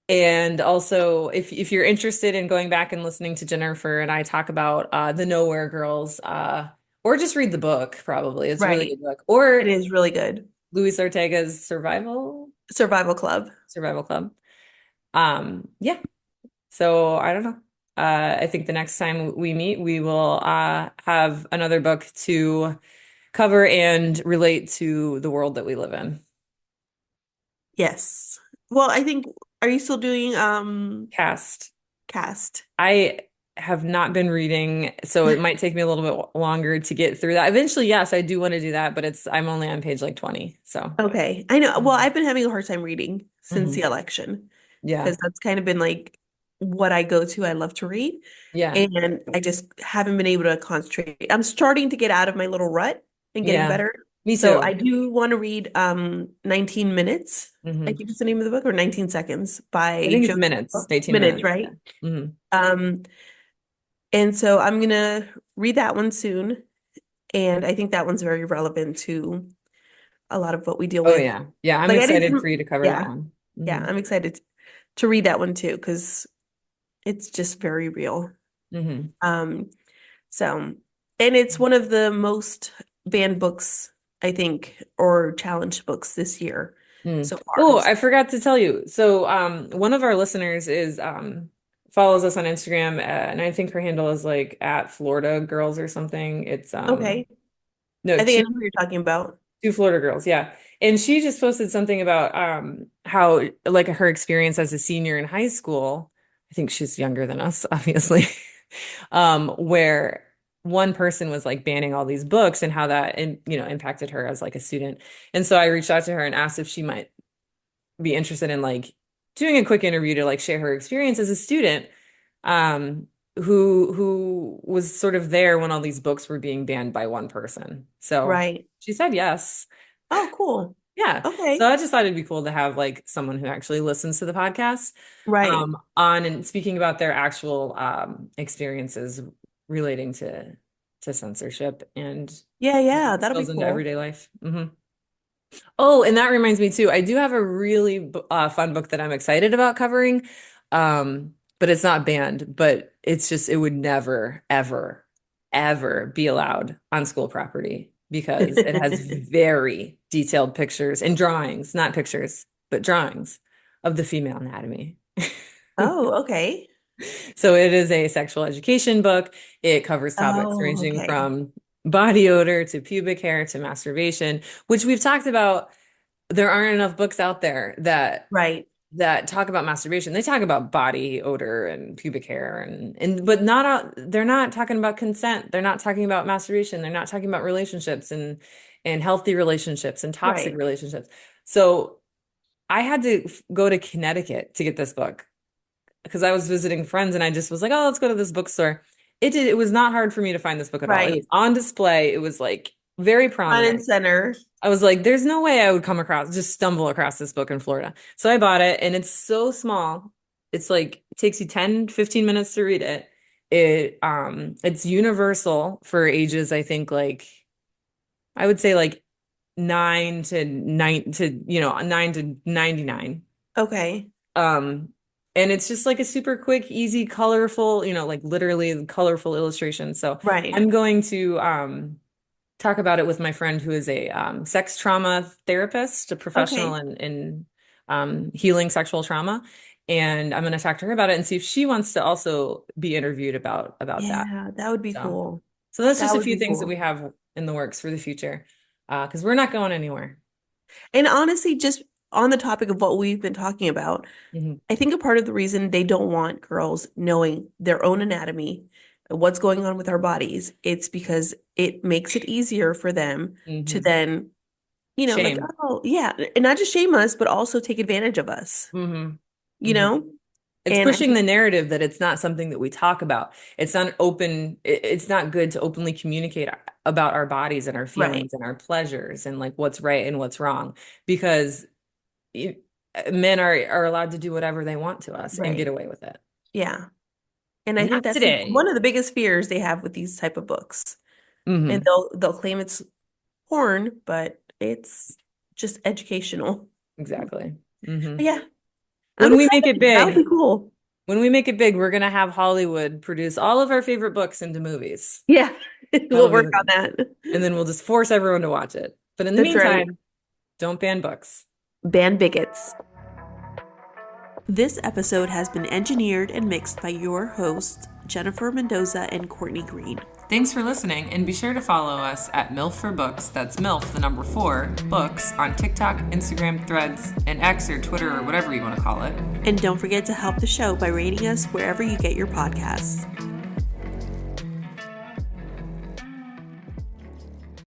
and also if you're interested in going back and listening to Jennifer and I talk about the Nowhere Girls, or just read the book, probably. It's a really Right. good book. It Or is really good. Luis Ortega's Survival Club. Survival Club. Yeah. So I don't know. I think the next time we meet, we will have another book to cover and relate to the world that we live in. Yes. Well, I think, are you still doing Cast. cast? I have not been reading, so it might take me a little bit longer to get through that. Eventually, yes, I do want to do that, but I'm only on page like 20. So, Okay. I know. Well, mhm. I've been having a hard time reading since the Mhm. election Yeah. because that's kind of been like what I go to. I love to read, Yeah. and I just haven't been able to concentrate. I'm starting to get out of my little rut and getting Yeah. better. Me So I too. do want to read 19 Minutes, I Hmm. think it's the name of the book, or 19 Seconds I by think it's Joe minutes, 18 Minutes, minutes. Yeah. right? Hmm. Um, and so I'm gonna read that one soon. And I think that one's very relevant to a lot of what we deal Oh with. yeah. Yeah, I'm Like I did excited for some, you to cover that yeah, one. yeah, Hmm. I'm excited to read that one too, because it's just very real. Hmm. Um, so, and it's one of the most banned books, I think, or challenged books this year Mm. so far. Oh, I forgot to tell you. So, one of our listeners is follows us on Instagram, and I think her handle is like at Florida Girls or something. It's Okay. no, I think I know who you're talking about. two Florida Girls, yeah. And she just posted something about how like her experience as a senior in high school. I think she's younger than us, obviously. Where one person was like banning all these books and how that impacted her as like a student. And so I reached out to her and asked if she might be interested in like doing a quick interview to like share her experience as a student um who was sort of there when all these books were being banned by one person. So Right. she said yes. Oh, cool. Yeah. So Okay. I just thought it'd be cool to have like someone who actually listens to the podcast Right. on and speaking about their actual experiences relating to censorship and Yeah, yeah, that'll be spills into cool. everyday life. Hmm. Oh, and that reminds me too. I do have a really fun book that I'm excited about covering. But it's not banned, but it would never, ever, ever be allowed on school property because it has very detailed pictures and drawings, not pictures, but drawings of the female anatomy. Oh, okay. So it is a sexual education book. It covers topics Oh, ranging okay. from body odor to pubic hair to masturbation, which we've talked about. There aren't enough books out there Right. that talk about masturbation. They talk about body odor and pubic hair and but not all, they're not talking about consent. They're not talking about masturbation. They're not talking about relationships and healthy relationships and toxic Right. relationships. So I had to go to Connecticut to get this book because I was visiting friends and I just was like, oh, let's go to this bookstore. It was not hard for me to find this book at all. It was Right. on display. It was like very Front and prominent. center. I was like, there's no way I would just stumble across this book in Florida. So I bought it and it's so small. It's like, it takes you 10, 15 minutes to read it. It's universal for ages, I think like, I would say like 9 to 99. Okay. Um, and it's just like a super quick, easy, colorful, like literally colorful illustration. So Right. I'm going to, talk about it with my friend who is a sex trauma therapist, a professional Okay. in healing sexual trauma. And I'm going to talk to her about it and see if she wants to also be interviewed about that. Yeah, that would be So, cool. so that's just That a would few be things that we cool. have in the works for the future, because we're not going anywhere. And honestly, just on the topic of what we've been talking about, Hmm. I think a part of the reason they don't want girls knowing their own anatomy, what's going on with our bodies. It's because it makes it easier for them to Mhm. then, like, Shame. oh, yeah, and not just shame us, but also take advantage of us, Hmm. you know? It's And I pushing the think, narrative that it's not something that we talk about. It's not open, it's not good to openly communicate about our bodies and our right, feelings and our pleasures and like what's right and what's wrong because you, men are allowed to do whatever they want to us and get right. away with it. Yeah. And I think Not that's today. one of the biggest fears they have with these type of books. And Hmm. they'll claim it's porn, but it's just educational. Exactly. Hmm. But yeah, I'm When we make excited. it That would big, be cool. when we make it big, we're gonna have Hollywood produce all of our favorite books into movies. Yeah, That'll we'll be work the on goal. that. And then we'll just force everyone to watch it. But in the That's right. meantime, don't ban books. Ban bigots. This episode has been engineered and mixed by your hosts, Jennifer Mendoza and Courtney Green. Thanks for listening, and be sure to follow us at MILF for Books. That's MILF, the number 4, books on TikTok, Instagram, Threads, and X or Twitter or whatever you want to call it. And don't forget to help the show by rating us wherever you get your podcasts.